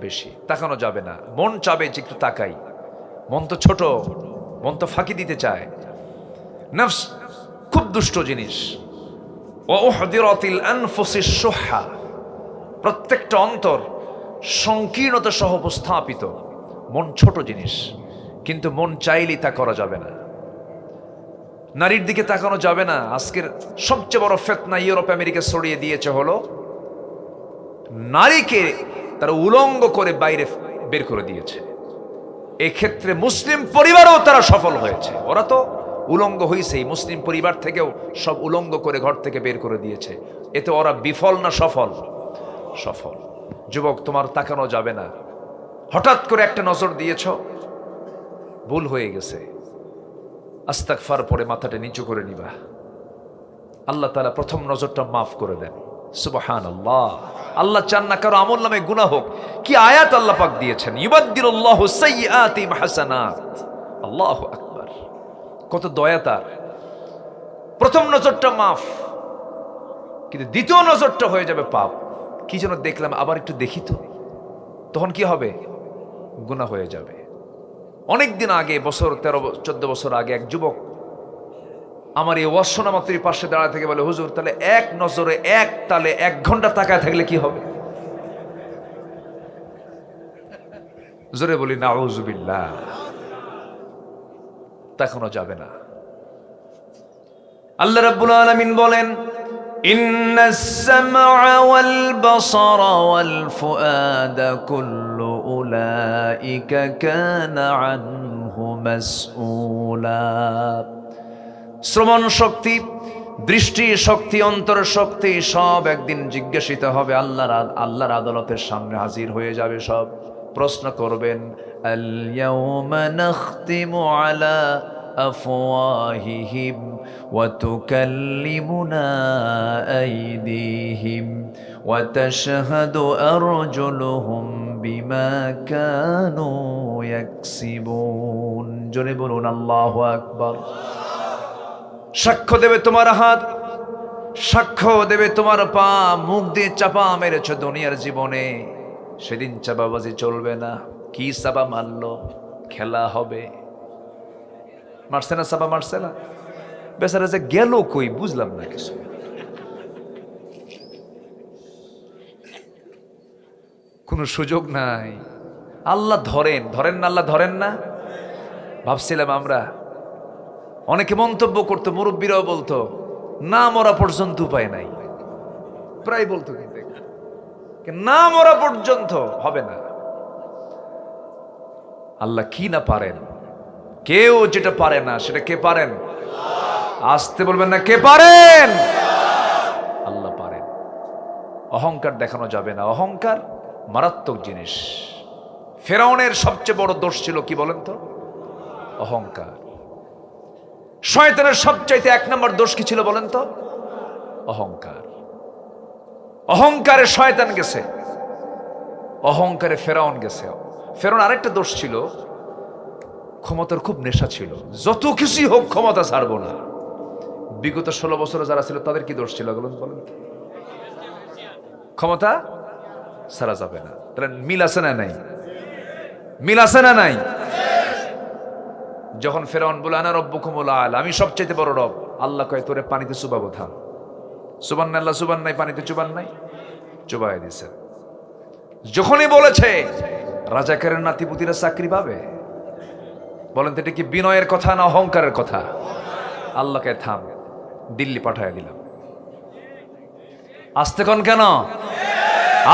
বেশি। তাকানো যাবে না। মন চাবে যে একটু তাকাই। মন তো ছোট, মন তো ফাঁকি দিতে চায়। নফস খুব দুষ্ট জিনিস। ওয়া উহদিরাতিল আনফুসিশ শুহা। প্রত্যেকটা অন্তর সংকীর্ণতা সহ উপস্থাপিত। মন ছোট জিনিস, কিন্তু মন চাইলেই তা করা যাবে না। নারীর দিকে তাকানো যাবে না। আজকের সবচেয়ে বড় ফিতনা ইউরোপ আমেরিকা ছড়িয়ে দিয়েছে হলো নারীকে তারা উলঙ্গ করে বাইরে বের করে দিয়েছে। এক্ষেত্রে মুসলিম পরিবারও তারা সফল হয়েছে। ওরা তো উলঙ্গ হয়েছেই, মুসলিম পরিবার থেকেও সব উলঙ্গ করে ঘর থেকে বের করে দিয়েছে। এতে ওরা বিফল না সফল? সফল। যুবক, তোমার তাকানো যাবে না। হঠাৎ করে একটা নজর দিয়েছ, ভুল হয়ে গেছে, আস্তাগফার পরে মাথাটা নিচু করে নিবা। আল্লাহ তাআলা প্রথম নজরটা মাফ করে দেন। সুবহানাল্লাহ। আল্লাহ চান না কারো আমল নামে গুনাহ হোক। কি আয়াত আল্লাহ পাক দিয়েছেন, ইউবাদদিলুল্লাহু সাইয়্যাতিহিম হাসানাত। আল্লাহু আকবার, কত দয়া তার। প্রথম নজরটা মাফ, কিন্তু দ্বিতীয় নজরটা হয়ে যাবে পাপ। কি যেন দেখলাম, আবার একটু দেখি তো, তখন কি হবে? গুনাহ হয়ে যাবে। অনেকদিন আগে, বছর 13-14 বছর আগে, এক যুবক আমার এই ওয়াজ শোনা মাত্রই পাশে দাঁড়ায় থেকে বলে, হুজুর তাহলে এক নজরে এক তালে 1 ঘন্টা তাকায় থাকলে কি হবে? জোরে বলি নাউযুবিল্লাহ। তাকানো যাবে না। আল্লাহ রাব্বুল আলামিন বলেন, ইন্নাস সামআ ওয়াল বাসারা ওয়াল ফুআদা কুল্লু উলাইকা কানা আনহু মাসউলা। শ্রবণ শক্তি, দৃষ্টি শক্তি, অন্তর শক্তি সব একদিন জিজ্ঞাসিত হবে। আল্লাহর আদালতের সামনে হাজির হয়ে যাবে সব। প্রশ্ন করবেন, আল ইয়াউমা নাখতিমু আলা আফওয়াহিহিম ওয়া তুকাল্লিমুনা আইদিহিম ওয়া তাশহাদু আরজুলুহুম বিমা কানু ইয়াকসিবুন। জোরে বলুন আল্লাহু আকবার। সাক্ষ্য দেবে তোমার হাত, সাক্ষ্য দেবে তোমার পা। মুখ দিয়ে চাপা মেরেছ দুনিয়ার জীবনে, সেদিন চাপাবাজি চলবে না। কি চাপা মারলো? খেলা হবে। মারছে না চাপা, মারছে না? বেচারা যে গেল কই বুঝলাম না কিছু। কোনো সুযোগ নাই। আল্লাহ ধরেন না, আল্লাহ ধরেন না। ভাবছিলাম আমরা, অনেকে মন্তব্য করতো, মুরব্বীরাও বলতো না মরা পর্যন্ত উপায় নাই, প্রায় বলতো, কিন্তু না মরা পর্যন্ত হবে না। আল্লাহ কি না পারেন? কেউ যেটা পারে না সেটা কে পারেন? আসতে বলবেন না, কে পারেন? আল্লাহ পারেন। অহংকার দেখানো যাবে না। অহংকার মারাত্মক জিনিস। ফেরাউনের সবচেয়ে বড় দোষ ছিল কি বলেন তো? অহংকার। শয়তানের সবচাইতে 1 নম্বর দোষ কি ছিল বলেন তো? অহংকার। অহংকারে শয়তান গেছে, অহংকারে ফেরাউন গেছে। ফেরাউন আরেকটা দোষ ছিল, ক্ষমতার খুব নেশা ছিল। যত কিছুই হোক ক্ষমতা ছাড়বো না। বিগত 16 বছরে যারা ছিল তাদের কি দোষ ছিল বলেন? ক্ষমতা ছাড়া যাবে না। তাহলে মিল আছে না নাই? মিল আছে না নাই? যখন ফেরাউন বলে আনা রব্বুকুমুল আ'লা, আমি সবচেয়ে বড় রব, আল্লাহ কয় তোরে পানিতে চুবাবো, থাম। চুবান না, আল্লাহ চুবান নাই, পানিতে চুবান নাই, চুবাই দিছে। যখনই বলেছে রাজাকারের নাতিপুতিরা চাকরি পাবে, বলেন তো এটা কি বিনয়ের কথা না অহংকারের কথা? আল্লাহকে থাম, দিল্লি পাঠায় দিলাম। আসতে কোন কেন?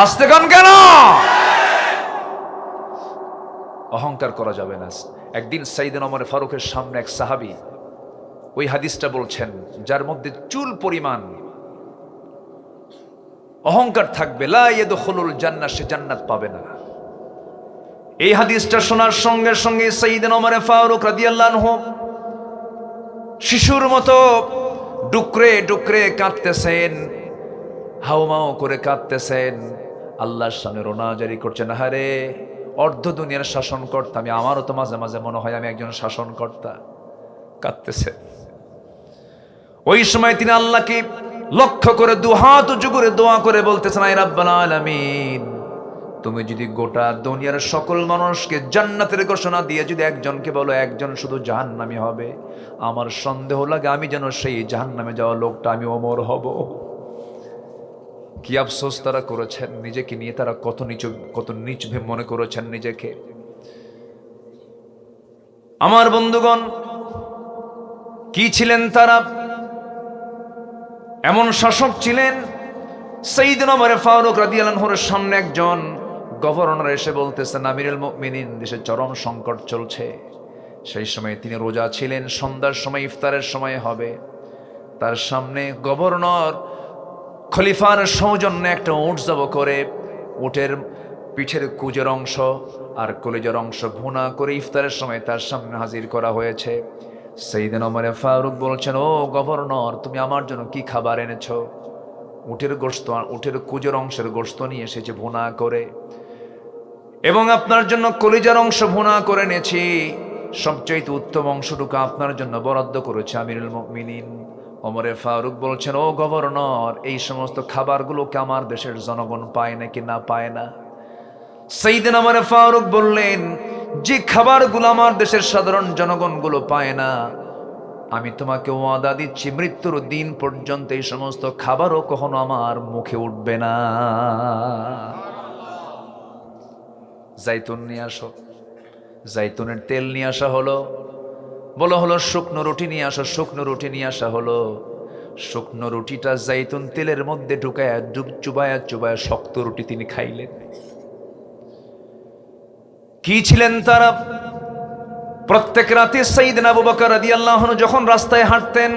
আসতে কোন কেন? অহংকার করা যাবে না। একদিন সাইয়েদনা ওমর ফারুকের সামনে এক সাহাবী ওই হাদিসটা বলছেন, যার মধ্যে চুল পরিমাণ অহংকার থাকবে, লা ইয়াদখুলুল জান্নাহ, সে জান্নাত পাবে না। এই হাদিসটা শোনার সঙ্গে সঙ্গে সাইয়েদনা ওমর ফারুক রাদিয়াল্লাহু আনহু শিশুর মতো ডুকরে ডুকরে কাঁদতেছেন, হাউমাউ করে কাঁদতেছেন, আল্লাহর সামনে রোনা জারি করছেন, হারে অর্ধ দুনিয়ার শাসনকর্তা আমি, আমারও তো মাঝে মাঝে মনে হয় আমি একজন শাসনকর্তা। কাঁদতেছে। ওই সময় তিনি আল্লাহকে লক্ষ্য করে দুহাত উঁচু করে দোয়া করে বলতেছেন, আয় রাব্বাল আলামিন, তুমি যদি গোটা দুনিয়ার সকল মানুষকে জান্নাতের ঘোষণা দিয়ে যদি একজনকে বলো একজন শুধু জাহান্নামী হবে, আমার সন্দেহ লাগে আমি যেন সেই জাহান্নামে যাওয়া লোকটা আমি ওমর হব। কি আফসোস তারা করেছেন নিজেকে নিয়ে, তারা কত নিচ মনে করেছেন নিজেকে। আমার বন্ধুগণ, কি ছিলেন তারা? এমন শাসক ছিলেন। সাইয়েদনা ওমর ফারুক রাদিয়াল্লাহু আনহুর সামনে একজন গভর্নর এসে বলতেছেন, আমিরুল মুমিনিন, দেশে চরম সংকট চলছে। সেই সময় তিনি রোজা ছিলেন, সন্ধ্যার সময় ইফতারের সময় হবে। তার সামনে গভর্নর খলিফার সৌজন্যে একটা উট জব করে, উটের পিঠের কুজের অংশ আর কলিজার অংশ ভুনা করে ইফতারের সময় তার সামনে হাজির করা হয়েছে। সাইয়েদনা ওমর ফারুক বলছেন, ও গভর্নর, তুমি আমার জন্য কি খাবার এনেছো? উটের কুজের অংশের গোশত নিয়ে এসেছে ভুনা করে, এবং আপনার জন্য কলিজার অংশ ভুনা করে এনেছি। সবচাইতে উত্তম অংশটুকু আপনার জন্য বরাদ্দ করেছে আমিরুল মুমিনিন ওমরে ফারুক বলছেন, ও গভর্নর, এই সমস্ত খাবারগুলোকে আমার দেশের জনগণ পায় নাকি না পায় না? সাইয়েদনা ওমরে ফারুক বললেন, যে খাবারগুলো আমার দেশের সাধারণ জনগণগুলো পায় না, আমি তোমাকে ওয়াদা দিচ্ছি মৃত্যুর দিন পর্যন্ত এই সমস্ত খাবারও কখনো আমার মুখে উঠবে না। জাইতুন নিয়ে আসো, জাইতুনের তেল নিয়ে আসা হলো। বলা হলো শুকনো রুটি নিয়ে আসো, শুকনো রুটি নিয়ে আসা হলো। শুকনো রুটিটা জাইতুন তেলের মধ্যে ঢুকায়া চুবায়া চুবায়া শক্ত রুটি তিনি খাইলেন। কি ছিলেন তারা? প্রত্যেক রাতে সাইয়েদনা আবু বকর রাদিয়াল্লাহু আনহু যখন রাস্তায় হাঁটতেন,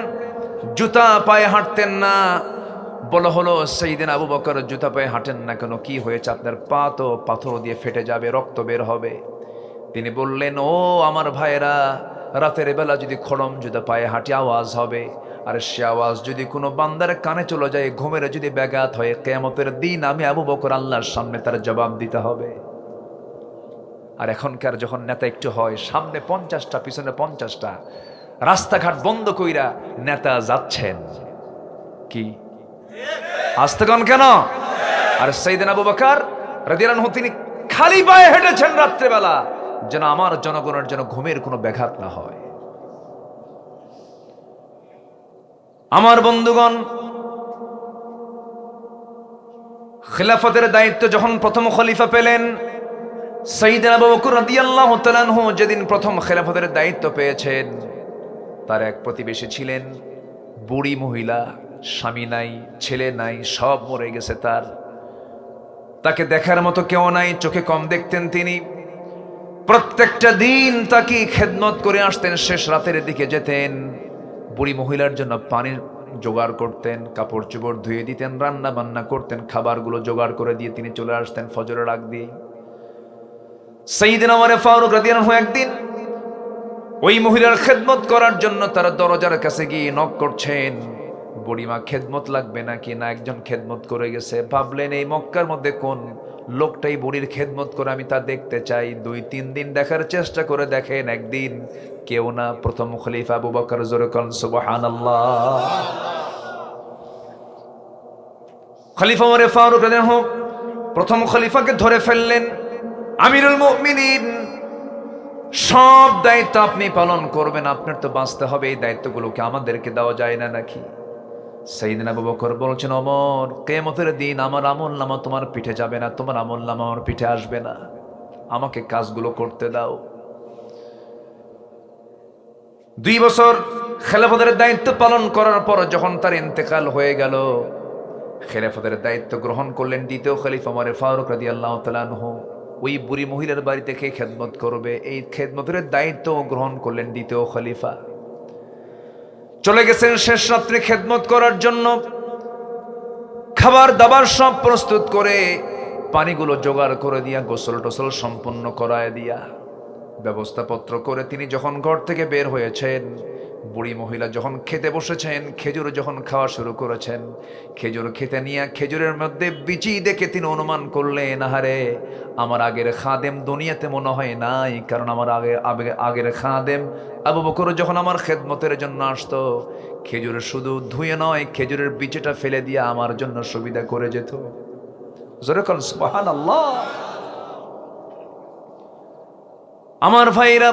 জুতা পায়ে হাঁটতেন না। বলা হলো, সাইয়েদনা আবু বকর জুতা পায়ে হাঁটেন না কেন? কি হয়েছে? আপনার পা তো পাথর দিয়ে ফেটে যাবে, রক্ত বের হবে। তিনি বললেন, ও আমার ভাইয়েরা, রাতের বেলা যদি খড়ম জুতা পায়ে হাঁটি আওয়াজ হবে, আর সে আওয়াজ যদি কোনো বান্দার কানে চলে যায়, ঘুমের যদি ব্যাঘাত হয়, কিয়ামতের দিন আমি আবু বকর আল্লাহর সামনে তার জবাব দিতে হবে। আর এখনকার যখন নেতা একটু হয়, সামনে 50টা পিছনে 50টা, রাস্তাঘাট বন্ধ কইরা নেতা যাচ্ছেন, কি আস্তেগণ কেন? আর সাইয়েদনা আবু বকর রাদিয়াল্লাহু আনহু তিনি খালি পায়ে হেঁটেছেন রাত্রেবেলা, যেন আমার জনগণের যেন ঘুমের কোনো ব্যাঘাত না হয়। আমার বন্ধুগণ, খিলাফতের দায়িত্ব যখন প্রথম খলিফা পেলেন, সাইয়েদনা আবু বকর রাদিয়াল্লাহু তাআলা আনহু যেদিন প্রথম খেলাফতের দায়িত্ব পেয়েছেন, তার এক প্রতিবেশী ছিলেন বুড়ি মহিলা, স্বামী নাই, ছেলে নাই, সব মরে গেছে তাকে দেখার মতো কেউ নাই, চোখে কম দেখতেন তিনি। প্রত্যেকটা দিন তাকে খেদমত করে আসতেন, শেষ রাতের দিকে যেতেন, বুড়ি মহিলার জন্য পানির জোগাড় করতেন, কাপড় চোপড় ধুয়ে দিতেন, রান্না বান্না করতেন, খাবারগুলো জোগাড় করে দিয়ে তিনি চলে আসতেন ফজরের আগ দিয়ে। সাইয়েদনা ওমর ফারুক রাদিয়াল্লাহু আনহু একদিন ওই মহিলার খেদমত করার জন্য তার দরজার কাছে গিয়ে নক করছেন। বুড়িমা খেদমত লাগবে নাকি? না, একজন খেদমত করে গেছে। ভাবলেন, এই মক্কার মধ্যে কোন লোকটাই বুড়ির খেদমত করে, আমি তা দেখতে চাই। 2-3 দিন দেখার চেষ্টা করে দেখেন, একদিন কেউ না, প্রথম খলিফা আবু বকর। জোরে বলেন সুবহানাল্লাহ। খলিফা ওমর ফারুক রাদিয়াল্লাহু আনহু প্রথম খলিফাকে ধরে ফেললেন। আমিরুল মুমিনিন, সব দায়িত্ব আপনি পালন করবেন, আপনার তো বাঁচতে হবে, এই দায়িত্বগুলোকে আমাদেরকে দেওয়া যায় না নাকি? সাইয়েদনা আবু বকর বলছেন, ওমর, কিয়ামতের দিন আমার আমলনামা তোমার পিঠে যাবে না, তোমার আমলনামা আমার পিঠে আসবে না, আমাকে কাজগুলো করতে দাও। 2 বছর খেলাফতের দায়িত্ব পালন করার পর যখন তার ইন্তেকাল হয়ে গেল, খেলাফতের দায়িত্ব গ্রহণ করলেন দ্বিতীয় খলিফা ওমর ফারুক রাদিয়াল্লাহু তাআলা আনহু। ওই বুড়ি মহিলার বাড়িতে কে খেদমত করবে, এই খেদমতের দায়িত্ব গ্রহণ করলেন দ্বিতীয় খলিফা। চলে গেছেন শেষ রাত্রে খেদমত করার জন্য, খাবার দাবার সব প্রস্তুত করে, পানিগুলো জোগাড় করে দিয়া, গোসল টোসল সম্পন্ন করায় দিয়া, ব্যবস্থাপত্র করে তিনি যখন ঘর থেকে বের হয়েছেন, বুড়ি মহিলা যখন খেতে বসেছেন, খেজুর যখন খাওয়া শুরু করেছেন, খেজুর খেতে নিয়ে খেজুরের মধ্যে বিচি দেখে তিনি অনুমান করলেন, আহারে, আমার আগের খাদেম দুনিয়াতে মনে হয় নাই, কারণ আমার আগের খাদেম আবু বকর যখন আমার খেদমতের জন্য আসতো, খেজুর শুধু ধুয়ে নয়, খেজুরের বিচিটা ফেলে দিয়ে আমার জন্য সুবিধা করে যেত। জোরে বলেন সুবহানাল্লাহ। আমার ভাইরা,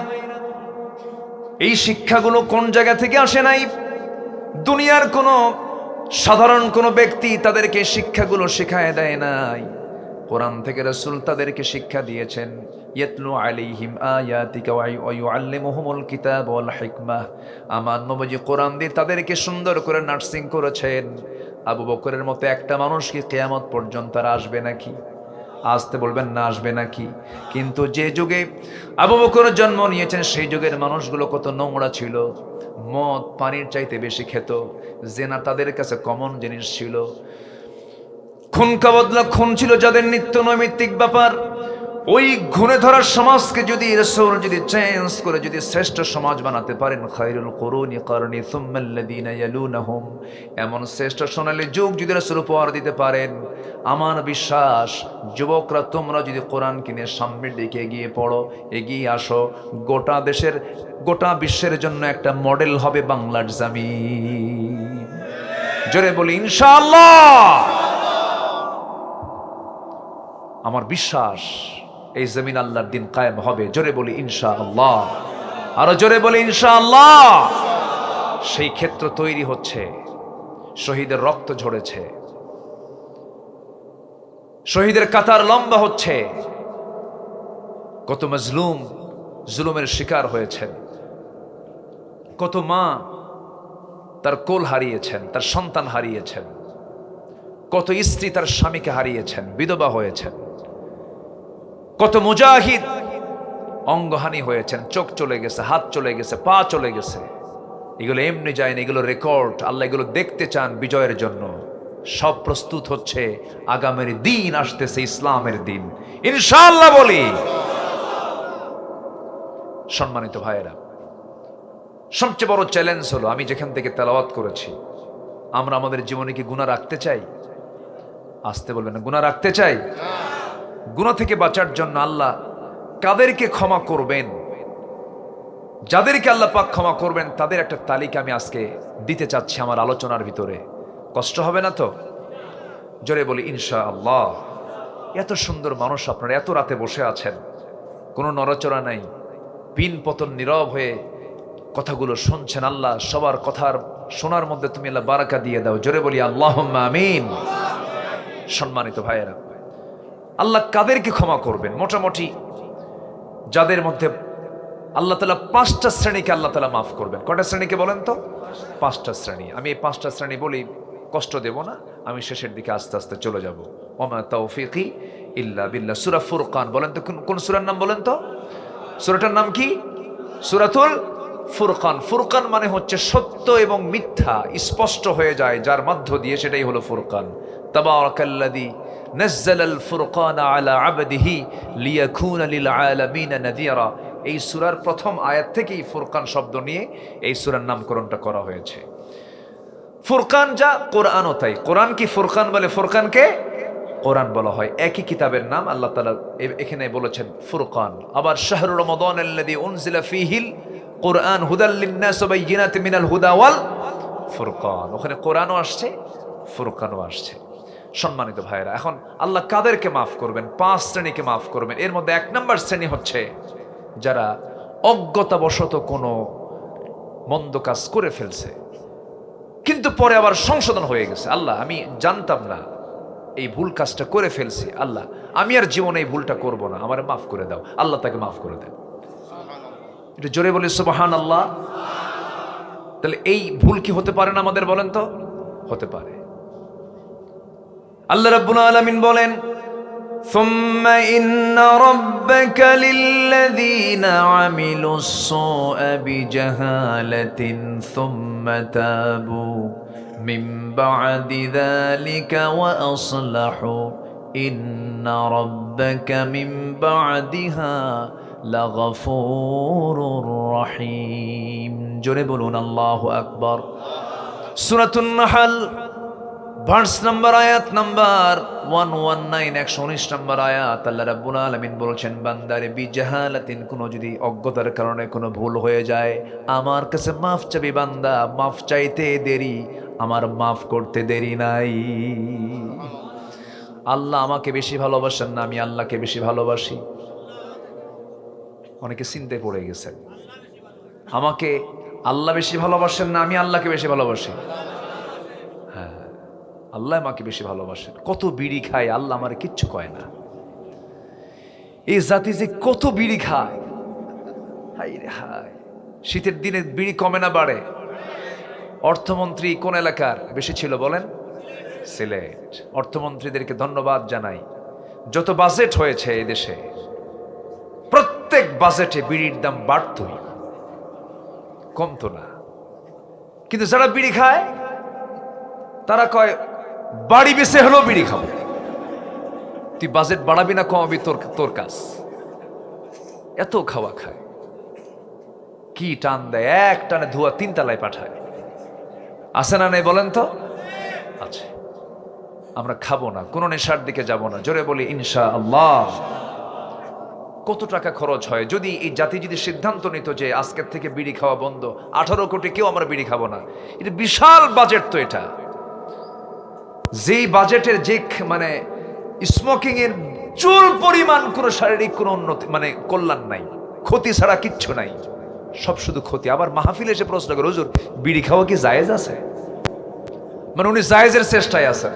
এই শিক্ষাগুলো কোন জায়গা থেকে আসে নাই? দুনিয়ার কোন সাধারণ কোন ব্যক্তি তাদেরকে শিক্ষাগুলো শিখায় দেয় নাই, কোরআন থেকে রাসূল তাদেরকে শিক্ষা দিয়েছেন। ইয়াতলু আলাইহিম আয়াতিকা ওয়া ইউআল্লিমুহুমুল কিতাব ওয়াল হিকমাহ। আমার নবী কোরআন দিয়ে তাদেরকে সুন্দর করে নার্সিং করেছেন। আবু বকরের মতো একটা মানুষ কি কিয়ামত পর্যন্ত আর আসবে নাকি? আসতে বলবেন না, আসবে নাকি? কিন্তু যে যুগে আবু বকর জন্ম নিয়েছেন, সেই যুগের মানুষগুলো কত নোংরা ছিল, মদ পানির চাইতে বেশি খেত, জেনা তাদের কাছে কমন জিনিস ছিল, খুন কাবদলা খুন ছিল যাদের নিত্য নৈমিত্তিক ব্যাপার। ওই ঘুরে ধরার সমাজকে যদি রাসূল যদি চেঞ্জ করে যদি শ্রেষ্ঠ সমাজ বানাতে পারেন, খায়রুল কুরুনি কারনি সুম্মাল্লাযীনা ইয়ালুনাহুম, এমন শ্রেষ্ঠ সোনালী যুগ যদি রাসূল উপহার দিতে পারেন, আমার বিশ্বাস যুবকরা তোমরা যদি কোরআন কিনে সামনের দিকে এগিয়ে পড়ো, এগিয়ে আসো, গোটা দেশের গোটা বিশ্বের জন্য একটা মডেল হবে বাংলার জমিন। জোরে বলি ইনশাআল্লাহ। আমার বিশ্বাস এই জমিন আল্লাহর দিন কায়েম হবে। জোরে বলি ইনশাআল্লাহ, আরো জোরে বলি ইনশাআল্লাহ। সেই ক্ষেত্র তৈরি হচ্ছে, শহীদের রক্ত ঝরেছে, শহীদের কাতার লম্বা হচ্ছে, কত মজলুম জুলুমের শিকার হয়েছেন, কত মা তার কোল হারিয়েছেন, তার সন্তান হারিয়েছেন, কত স্ত্রী তার স্বামীকে হারিয়েছেন, বিধবা হয়েছেন, কত মুজাহিদ অঙ্গহানি হয়েছেন, চোখ চলে গেছে, হাত চলে গেছে, পা চলে গেছে। এগুলো এমনি যায়নি, এগুলো রেকর্ড। আল্লাহ এগুলো দেখতে চান বিজয়ের জন্য। সব প্রস্তুত হচ্ছে, আগামীর দিন আসতেছে, ইসলামের দিন ইনশাআল্লাহ বলি। সম্মানিত ভাইয়েরা, সবচেয়ে বড় চ্যালেঞ্জ হলো, আমি যেখান থেকে তেলাওয়াত করেছি, আমরা আমাদের জীবনে কি গুনাহ রাখতে চাই? আসতে বলবেন, গুনাহ রাখতে চাই? গুনাহ থেকে বাঁচার জন্য আল্লাহ কাদেরকে ক্ষমা করবেন, যাদেরকে আল্লাহ পাক ক্ষমা করবেন, তাদের একটা তালিকা আমি আজকে দিতে চাচ্ছি আমার আলোচনার ভিতরে। কষ্ট হবে না তো? জোরে বলি ইনশাআল্লাহ। এত সুন্দর মানুষ আপনারা এত রাতে বসে আছেন, কোনো নড়াচড়া নাই, পিন পতন নীরব হয়ে কথাগুলো শুনছেন। আল্লাহ সবার কথার শোনার মধ্যে তুমি আল্লাহ বারাকা দিয়ে দাও। জোরে বলি আল্লাহুম্মা আমিন। সম্মানিত ভাইয়েরা, আল্লাহ কাদেরকে ক্ষমা করবেন? মোটামুটি যাদের মধ্যে আল্লাহ তাআলা 5টা শ্রেণীকে আল্লাহ তাআলা মাফ করবেন। কয়টা শ্রেণীকে বলেন তো? 5টা শ্রেণী। আমি এই 5টা শ্রেণী বলি, কষ্ট দেব না, আমি শেষের দিকে আস্তে আস্তে চলে যাব। ওমা তাওফিকি ইল্লা বিল্লাহ। সূরা ফুরকান বলেন তো, কোন সূরার নাম বলেন তো? সূরাটার নাম কি? সূরাতুল ফুরকান। ফুরকান মানে হচ্ছে সত্য এবং মিথ্যা স্পষ্ট হয়ে যায় যার মধ্য দিয়ে, সেটাই হলো ফুরকান। তাবারাকাল্লাযী নাযালাল ফুরকানা আলা আবদিহি লিয়াকুনা লিল আলামিনা নাযীরা। এই সূরার প্রথম আয়াত থেকেই ফুরকান শব্দ নিয়ে এই সূরার নামকরণটা করা হয়েছে। ফুরকান যা, কোরআনও তাই। কোরআন কি ফুরকান বলে? ফুরকানকে কোরআন বলা হয়। একই কিতাবের নাম আল্লাহ তাআলা এখানে বলেছেন ফুরকান। আবার শাহরু রমাদানাল্লাযী উনজিলা ফীহিল কুরআন হুদাল লিন-নাস ওয়া বাইয়িনাতিন মিনাল হুদা ওয়াল ফুরকান। ওখানে কোরআনও আসছে, ফুরকানও আসছে। সম্মানিত ভাইয়েরা, এখন আল্লাহ কাদেরকে মাফ করবেন? 5 শ্রেণীকে মাফ করবেন। এর মধ্যে 1 নম্বর শ্রেণী হচ্ছে যারা অজ্ঞতাবশত কোনো মন্দ কাজ করে ফেলছে, কিন্তু পরে আবার সংশোধন হয়ে গেছে। আল্লাহ আমি জানতাম না, এই ভুল কাজটা করে ফেলছি, আল্লাহ আমি আর জীবনে এই ভুলটা করব না, আমার মাফ করে দাও। আল্লাহ তাকে মাফ করে দেন। এটা জোরে বলি সুবহানাল্লাহ। তাহলে এই ভুল কি হতে পারে না আমাদের? বলেন তো, হতে পারে। আল্লাহ রাব্বুল আলামিন বলেন, সুম্মা ইন্না রাব্বাকা লিল্লাযীনা আমিলুস সুআ বিজাহালাতিন সুম্মা তাবু মিন বা'দি যালিকা ওয়া আসলাহু ইন্না রাব্বাকা মিন বা'দিহা লাগফুরুর রহিম। জোরে বলুন আল্লাহু আকবার। সূরাতুন নাহল ভার্স নাম্বার, আয়াত নাম্বার 119, 119 নম্বর আয়াত। আল্লাহ রাব্বুল আলামিন বলছেন, বান্দারে বিজাহালাতিন, কোনো যদি অজ্ঞতার কারণে কোনো ভুল হয়ে যায়, আমার কাছে মাফ চাবি বান্দা। মাফ চাইতে দেরি, আমার মাফ করতে দেরি নাই। আল্লাহ আমাকে বেশি ভালোবাসেন না আমি আল্লাহকে বেশি ভালোবাসি? অনেকে চিন্তায় পড়ে গেছেন। আমাকে আল্লাহ বেশি ভালোবাসেন না আমি আল্লাহকে বেশি ভালোবাসি? হ্যাঁ, আল্লাহ আমাকে বেশি ভালোবাসেন। কত বিড়ি খায়, আল্লাহ আমার কিচ্ছু কয় না। এই জাতি যে কত বিড়ি খায়, হাই রে হাই। শীতের দিনে বিড়ি কমে না বাড়ে? অর্থমন্ত্রী কোন এলাকার বেশি ছিল বলেন? সিলেট। অর্থমন্ত্রীদেরকে ধন্যবাদ জানাই। যত বাজেট হয়েছে এই দেশে, প্রত্যেক বাজেটে বিড়ির দাম বাড়তই, কমতো না। কিন্তু যারা বিড়ি খায় তারা কয় বাড়ি বেঁচে হলেও বিড়ি খাবো। তুই বাজেট বাড়াবি না কমাবি, তোর তোর কাজ। এত খাওয়া খায়, কি টান দেয়, এক টানে ধোয়া 3 তলায় পাঠায়। আছে না নেই বলেন তো? আছে। আমরা খাবো না, কোনো নেশার দিকে যাব না, জোরে বলি ইনশাআল্লাহ। কত টাকা খরচ হয় যদি এই জাতি যদি সিদ্ধান্ত নিত যে আজকের থেকে বিড়ি খাওয়া বন্ধ, 18 কোটি কেউ আমরা বিড়ি খাবো না। এটা বিশাল বাজেট তো এটা। যেই বাজেটের যে মানে স্মোকিং এর চুল পরিমাণ কোনো শারীরিক কোনো উন্নতি মানে কল্যাণ নাই, ক্ষতি ছাড়া কিচ্ছু নাই, সব শুধু ক্ষতি। আবার মাহফিলে এসে প্রশ্ন করে, হুজুর বিড়ি খাওয়া কি জায়েজ আছে? মানে উনি জায়েজের চেষ্টায় আছেন।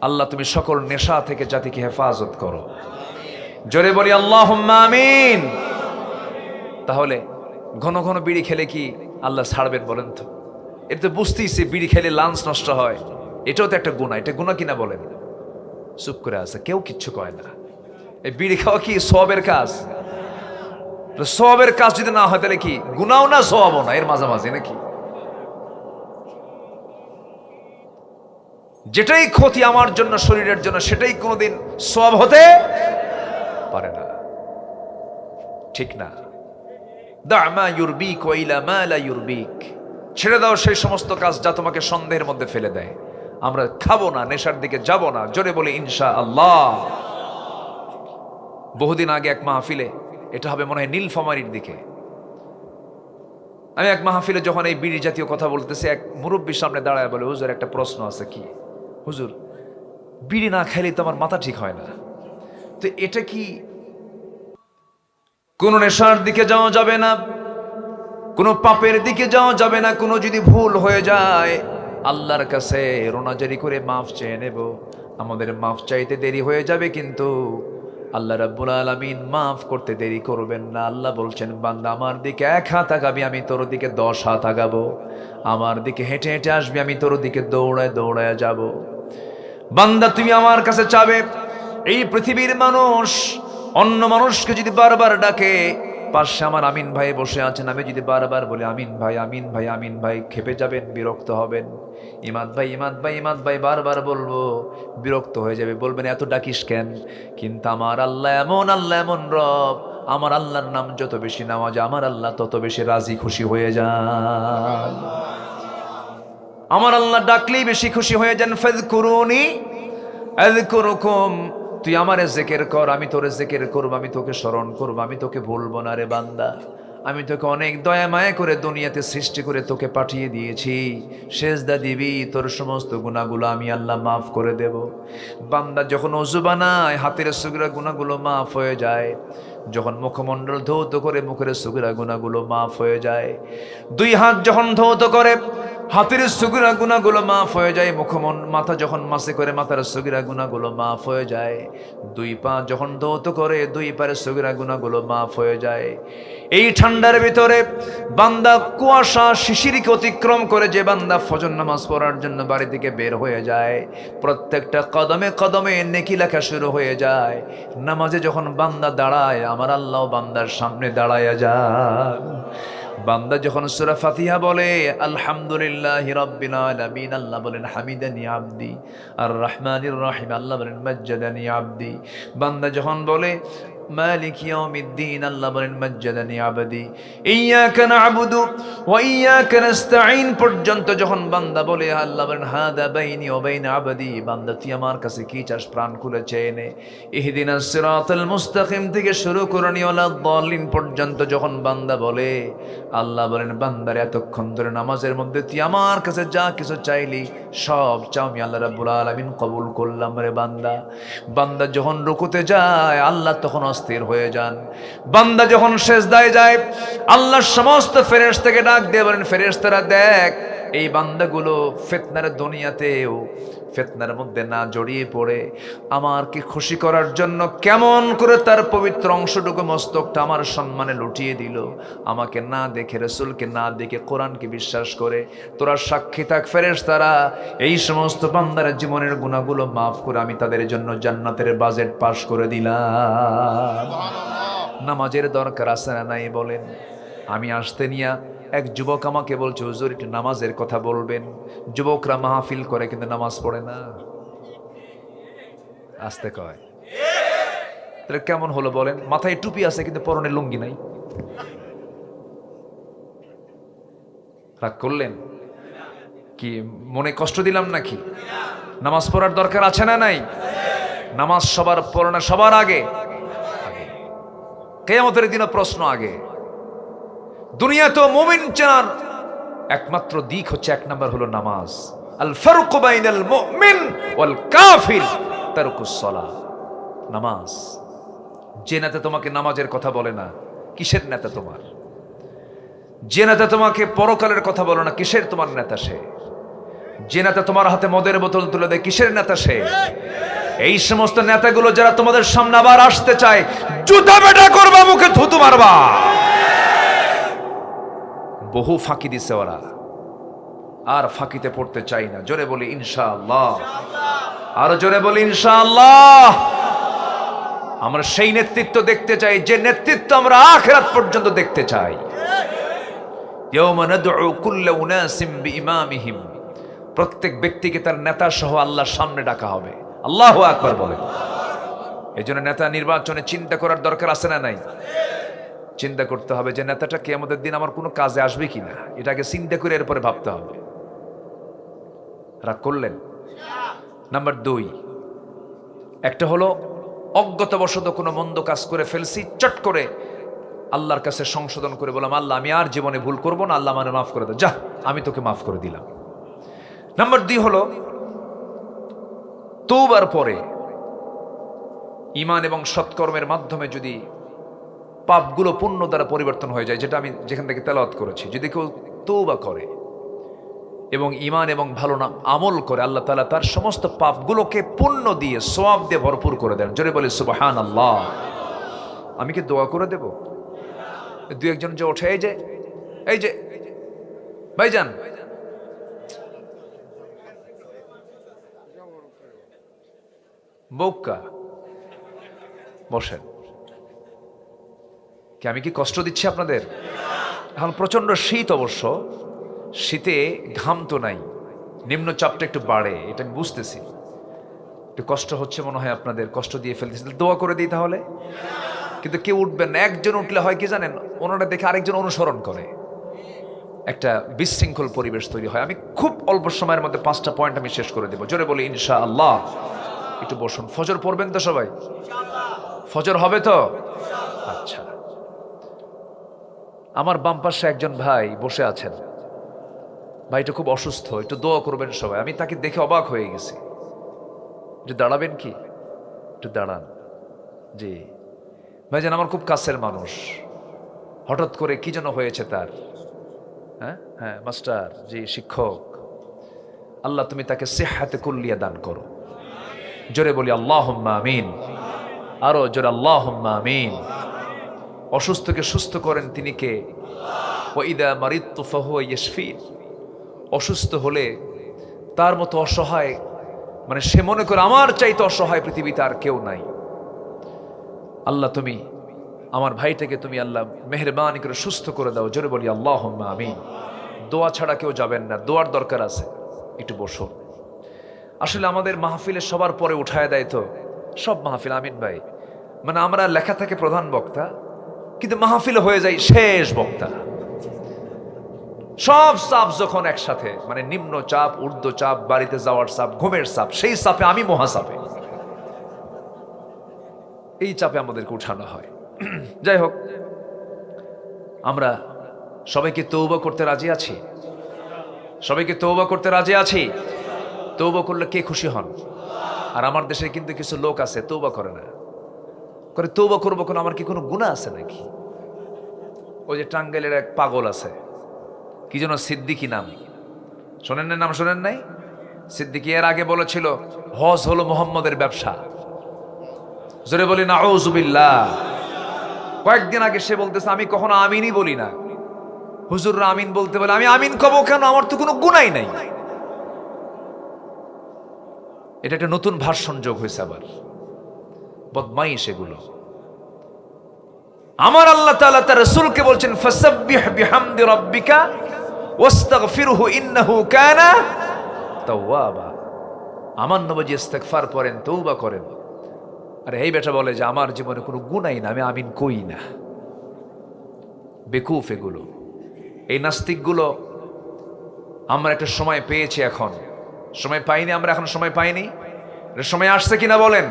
আল্লাহ তুমি সকল নেশা থেকে জাতিকে হেফাজত করো, জোরে বলি আল্লাহুম্মা আমিন। তাহলে ঘন ঘন বিড়ি খেলে কি আল্লাহ ছাড়বেন বলেন তো? এটা তো বুঝতেইছি বিড়ি খেলে লাঞ্চ নষ্ট হয়, এটাও তো একটা গুনাহ। এটা গুনাহ কিনা বলেন? চুপ করে আছে, কেউ কিচ্ছু কয় না। এই বিড়ি খাওয়া কি সওয়াবের কাজ? সওয়াবের কাজ যদি না হয় তাহলে কি গুনাহও না সওয়াবও না, এর মাঝামাঝি নাকি? যেটাই ক্ষতি আমার জন্য, শরীরের জন্য, সেটাই কোনোদিন সওয়াব হতে পারে না, ঠিক না? দা মা ইউরবিক ওয়া ইলা মা লা ইউরবিক, ছেড়ে দাও সেই সমস্ত কাজ যা তোমাকে সন্দেহের মধ্যে ফেলে দেয়। আমরা খাবো না, নেশার দিকে যাব না, জোরে বলি ইনশাআল্লাহ। বহুদিন আগে এক মাহফিলে, এটা হবে মনে হয় নীলফামারীর দিকে, আমি এক মাহফিলে যখন এই বিড়ি জাতীয় কথা বলতেছি, এক মুরব্বীর সামনে দাঁড়ায় বলে, হুজুর একটা প্রশ্ন আছে। কি হুজুর? বিড়ি না খাইলে তো আমার মাথা ঠিক হয় না। তো এটা কি কোন নেশার দিকে যাওয়া যাবে না, কোনো পাপের দিকে যাওয়া যাবে না। কোনো যদি ভুল হয়ে যায় আল্লাহর কাছে রোনাজারি করে মাফ চেয়ে নেব। আমাদের মাফ চাইতে দেরি হয়ে যাবে, কিন্তু আল্লাহ রাব্বুল আলামিন মাফ করতে দেরি করবেন না। আল্লাহ বলছেন, বান্দা আমার দিকে 1 হাত আগাবি, আমি তোর দিকে 10 হাত আগাবো। আমার দিকে হেঁটে হেঁটে আসবি, আমি তোর দিকে দৌড়ায় দৌড়ায় যাব। বান্দা তুমি আমার কাছে চাবে, এই পৃথিবীর মানুষ অন্য মানুষকে যদি বারবার ডাকে, পাশে আমার আমিন ভাই বসে আছেন, আমি যদি বারবার বলি আমিন ভাই আমিন ভাই আমিন ভাই, খেপে যাবেন, বিরক্ত হবেন। ইমাদ ভাই ইমাদ ভাই ইমাদ ভাই বারবার বলবো, বিরক্ত হয়ে যাবে, বলবেন এত ডাকিস কেন? কিন্তু আমার আল্লাহ এমন রব, আমার আল্লাহর নাম যত বেশি নেওয়া যায় আমার আল্লাহ তত বেশি রাজি খুশি হয়ে যান। আমার আল্লাহ ডাকলেই বেশি খুশি হয়ে যান। ফাযকুরুনি আযকুরুকুম, তুই আমারে জিকির কর, আমি তোরে জিকির করব, আমি তোকে স্মরণ করব, আমি তোকে ভুলবো না রে বান্দা। আমি তোকে অনেক দয়া মায়া করে দুনিয়াতে সৃষ্টি করে তোকে পাঠিয়ে দিয়েছি, সেজদা দিবি, তোর সমস্ত গুনাহগুলো আমি আল্লাহ মাফ করে দেব। বান্দা যখন ওযু বানায় হাতের সগীরা গুনাহগুলো মাফ হয়ে যায়, যখন মুখমণ্ডল ধৌত করে মুখের সগীরা গুনাহগুলো মাফ হয়ে যায়, 2 হাত যখন ধৌত করে হাতের সগীরা গুনাহগুলো মাফ হয়ে যায়, মাথা যখন মাসে করে মাথার সগীরা গুনাহগুলো মাফ হয়ে যায়, 2 পা যখন ধৌত করে 2 পায়ের সগীরা গুনাহগুলো মাফ হয়ে যায়। এই ঠান্ডার ভিতরে বান্দা কুয়াশা শিশিরকে অতিক্রম করে যে বান্দা ফজর নামাজ পড়ার জন্য বাড়ি থেকে বের হয়ে যায়, প্রত্যেকটা কদমে কদমে নেকি লেখা শুরু হয়ে যায়। নামাজে যখন বান্দা দাঁড়ায় আমার আল্লাহ বান্দার সামনে দাঁড়ায়া যান। বান্দা যখন সূরা ফাতিহা বলে আলহামদুলিল্লাহি রাব্বিল আলামিন, আল্লাহ বলেন হামিদানি আবদি। আর রহমানির রহিম, আল্লাহ বলেন মাজ্জাদানি আবদি। বান্দা যখন বলে মালিক ইয়াউমিদ্দিন, আল্লাহ বলেন মাজ্জাদানি আবদি। ইয়্যাকা না'বুদু ওয়া ইয়্যাকা নাস্তাঈন পর্যন্ত যখন বান্দা বলে আল্লাহ বলেন হাদা বাইনি ওয়া বাইনা আবদি, বান্দা তুই আমার কাছে কি চাস প্রাণ খুলে চেয়ে নে। ইহদিনাস সিরাতাল মুস্তাকিম থেকে শুরু করে ওয়ালা দাল্লিন পর্যন্ত যখন বান্দা বলে, আল্লাহ বলেন বান্দার এতক্ষণ ধরে নামাজের মধ্যে তুই আমার কাছে যা কিছু চাইলি সব চাও আমি আল্লাহ রাব্বুল আলামিন কবুল করলাম রে বান্দা। বান্দা যখন রুকুতে যায় আল্লাহ তখন অস্থির হয়ে যান। বান্দা যখন সেজদায় যায় আল্লাহর সমস্ত ফেরেশতাকে ডাক দিয়ে বলেন, ফেরেশতারা দেখ এই বান্দাগুলো ফিতনার দুনিয়াতেও ফিতনার মধ্যে না জড়িয়ে পড়ে আমাকে খুশি করার জন্য কেমন করে তার পবিত্র অংশটুকু মস্তকটা আমার সম্মানে লুটিয়ে দিল। আমাকে না দেখে, রাসূলকে না দেখে, কোরআনকে বিশ্বাস করে তোরা সাক্ষী থাক ফেরেশতারা এই সমস্ত বান্দার জীবনের গুনাহগুলো মাফ করে আমি তাদের জন্য জান্নাতের বাজেট পাস করে দিলাম। নামাজের দরকার আছে না নাই বলেন? আমি আসতে নিয়া এক যুবক আমাকে বলছে, হুজুর একটু নামাজের কথা বলবেন। যুবকরা মাহফিল করে কিন্তু নামাজ পড়ে না। আসতে কয় তাহলে কেমন হলো বলেন? মাথায় টুপি আছে কিন্তু পরনে লুঙ্গি নাই। রাগ করলেন কি? মনে কষ্ট দিলাম নাকি? নামাজ পড়ার দরকার আছে না নাই? নামাজ সবার পড়া সবার আগে। কিয়ামতের দিনে প্রশ্ন আগে। দুনিয়া তো মুমিন চেনার একমাত্র দিক হচ্ছে, এক নাম্বার হলো নামাজ। আল ফারকু বাইনাল মুমিন ওয়াল কাফির তারকুস সালাহ। নামাজ। যে নেতা তোমাকে নামাজের কথা বলে না, কিসের নেতা তোমার? যে নেতা তোমাকে পরকালের কথা বলে না, কিসের তোমার নেতা সে? যে নেতা তোমার হাতে মদের বোতল তুলে দেয়, কিসের নেতা সে? এই সমস্ত নেতাগুলো যারা তোমাদের সামনে আবার আসতে চায়, জুতা বেটা করবা, মুখে থুতু মারবা। বহু ফাঁকি দিছে ওরা, আর ফাঁকিতে পড়তে চাই না। জোরে বলি ইনশাআল্লাহ, আরো জোরে বলি ইনশাআল্লাহ। আমরা সেই নেতৃত্ব দেখতে চাই যে নেতৃত্ব আমরা আখিরাত পর্যন্ত দেখতে চাই। ইয়াওমা নাদউ কুল্লা উনাসিম বিইমামিহিম। প্রত্যেক ব্যক্তিকে তার নেতা সহ আল্লাহর সামনে ডাকা হবে। আল্লাহু আকবার বলেন। এজন্য নেতা নির্বাচনে চিন্তা করার দরকার আছে না নাই? চিন্তা করতে হবে যে নেতাটা কিয়ামতের দিন আমার কোনো কাজে আসবে কিনা, এটাকে চিন্তা করে এরপরে ভাবতে হবে। রাগ করলেন? নাম্বার 2, একটা হলো অজ্ঞতাবশত কোনো মন্দ কাজ করে ফেলছি, চট করে আল্লাহর কাছে সংশোধন করে বললাম, আল্লাহ আমি আর জীবনে ভুল করব না, আল্লাহ আমাকে মাফ করে দাও, যা আমি তোকে মাফ করে দিলাম। নাম্বার 2 হলো তওবার পরে ঈমান এবং সৎকর্মের মাধ্যমে যদি পাপগুলো পুণ্য দ্বারা পরিবর্তন হয়ে যায়, যেটা আমি যেখান থেকে তেলাওয়াত করেছি, যদি কেউ তওবা করে এবং ঈমান এবং ভালো নাম আমল করে, আল্লাহ তাআলা তার সমস্ত পাপগুলোকে পুণ্য দিয়ে সওয়াব দিয়ে ভরপুর করে দেন। জোরে বলি সুবহানাল্লাহ। আমি কি দোয়া করে দেব? 2-1 যে ওঠে, এই যে ভাইজান, বউকা বসেন। কি আমি কি কষ্ট দিচ্ছি আপনাদের? এখন প্রচন্ড শীত, অবশ্য শীতে ঘাম তো নাই, নিম্নচাপটা একটু বাড়ে, এটা আমি বুঝতেছি। একটু কষ্ট হচ্ছে মনে হয় আপনাদের, কষ্ট দিয়ে ফেলতেছি। দোয়া করে দিই তাহলে। কিন্তু কেউ উঠবেন না। একজন উঠলে হয় কি জানেন, ওনারা দেখে আরেকজন অনুসরণ করে, একটা বিশৃঙ্খল পরিবেশ তৈরি হয়। আমি খুব অল্প সময়ের মধ্যে 5টা পয়েন্ট আমি শেষ করে দেব। জোরে বলি ইনশাআল্লাহ। একটু বসুন। ফজর পড়বেন তো সবাই? ফজর হবে তো? আচ্ছা। আমার বাম পাশে একজন ভাই বসে আছেন, ভাইটা খুব অসুস্থ, একটু দোয়া করবেন সবাই। আমি তাকে দেখে অবাক হয়ে গেছি। একটু দাঁড়াবেন কি? একটু দাঁড়ান। জি ভাইজান, আমার খুব কাছের মানুষ, হঠাৎ করে কি যেন হয়েছে তার। হ্যাঁ মাস্টার, জি শিক্ষক। আল্লাহ তুমি তাকে সিহহাতে কুল্লিয়া দান করো। জোরে বলি আল্লাহুম্মা আমিন। আরো জোরে আল্লাহুম্মা আমিন। অসুস্থকে সুস্থ করেন তিনি কে? ওয়া ইযা মারিদতু ফাহুয়া ইয়াশফিন। অসুস্থ হলে তার মতো অসহায়, মানে সে মনে করে আমার চাইতে অসহায় পৃথিবীতে আর কেউ নাই। আল্লাহ তুমি আমার ভাইটাকে তুমি আল্লাহ মেহেরবানি করে সুস্থ করে দাও। জোরে বলি আল্লাহুম্মা আমিন। দোয়া ছাড়া কেউ যাবেন না, দোয়ার দরকার আছে। একটু বসো। আসলে আমাদের মাহফিলে সবার পরে উঠায় দেয় তো সব মাহফিল, আমিন ভাই, মানে আমরা লেখা থাকে প্রধান বক্তা, কিন্তু মাহফিলে হয়ে যায় শেষ বক্তা। সব চাপ যখন একসাথে, মানে নিম্ন চাপ, ঊর্ধ্ব চাপ, বাড়িতে যাওয়ার চাপ, ঘুমের চাপ, সেই চাপে আমি মহাচাপে, এই চাপে আমাদেরকে উঠানো হয়। যাই হোক, আমরা সবাইকে তওবা করতে রাজি আছি? সবাইকে তওবা করতে রাজি আছি? তওবা করলে কে খুশি হন? আর আমার দেশে কিন্তু কিছু লোক আছে তওবা করে না, করে তওবা করবো কেন, আমার কি কোনো গুনাহ আছে নাকি? ওই যে টাঙ্গাইলের এক পাগল আছে, কি যেন সিদ্দিকী নাম, শোনেন না? নাম শোনেন নাই? সিদ্দিকী এর আগে বলেছিল হজ হলো মুহাম্মদের ব্যবসা। জোরে বলি নাউযুবিল্লাহ। কয়েকদিন আগে সে বলতেছে আমি কখনো আমিনই বলি না, হুজুররা আমিন বলতে বলে আমি আমিন কব কেন, আমার তো কোনো গুনাই নাই। এটা একটা নতুন ভার্সন যোগ হয়েছে আবার, বদমাইশ এগুলো। আমার আল্লাহ তাআলা তার রাসূলকে বলছেন ফাসাব্বিহ বিহামদি রাব্বিকা ওয়াস্তাগফিরহু ইন্নাহু কানা তাওয়াবা। আমার নবী ইস্তিগফার করেন, তওবা করেন, আর এই বেটা বলে যে আমার জীবনে কোনো গুনাই না, আমি আমিন কই না। বেকুফ এগুলো, এই নাস্তিকগুলো। আমরা একটা সময় পেয়েছি, এখন সময় পাইনি, আমরা এখন সময় পাইনি। সময় আসছে কিনা বলেন?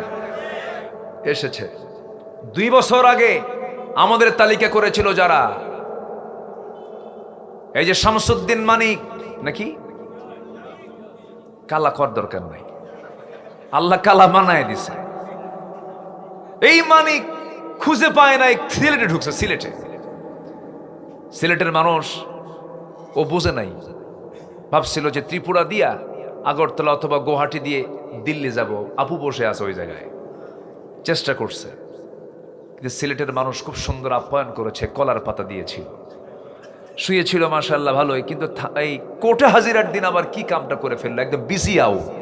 এসেছে। 2 বছর আগে আমাদের তালিকা করেছিল যারা, এই যে শামসুদ্দিন মানিক নাকি, কালা কর দরকার নাই, আল্লাহ কালা মানায় দিছে। এই মানিক খুঁজে পায় নাই, সিলেটে ঢুকছে। সিলেটের মানুষ ও বুঝে নাই, ভাবছিল যে ত্রিপুরা দিয়া আগরতলা অথবা গুয়াহাটি দিয়ে দিল্লি যাব, আপু বসে আছে ওই জায়গায়, চেষ্টা করছে। কিন্তু সিলেটের মানুষ খুব সুন্দর আপ্যায়ন করেছে, কলার পাতা দিয়েছিল, শুয়েছিল মাশাআল্লাহ ভালোই। কিন্তু এই কোর্টে হাজিরার দিন আবার কি কামটা করে ফেললো, একদম বিজি আউট।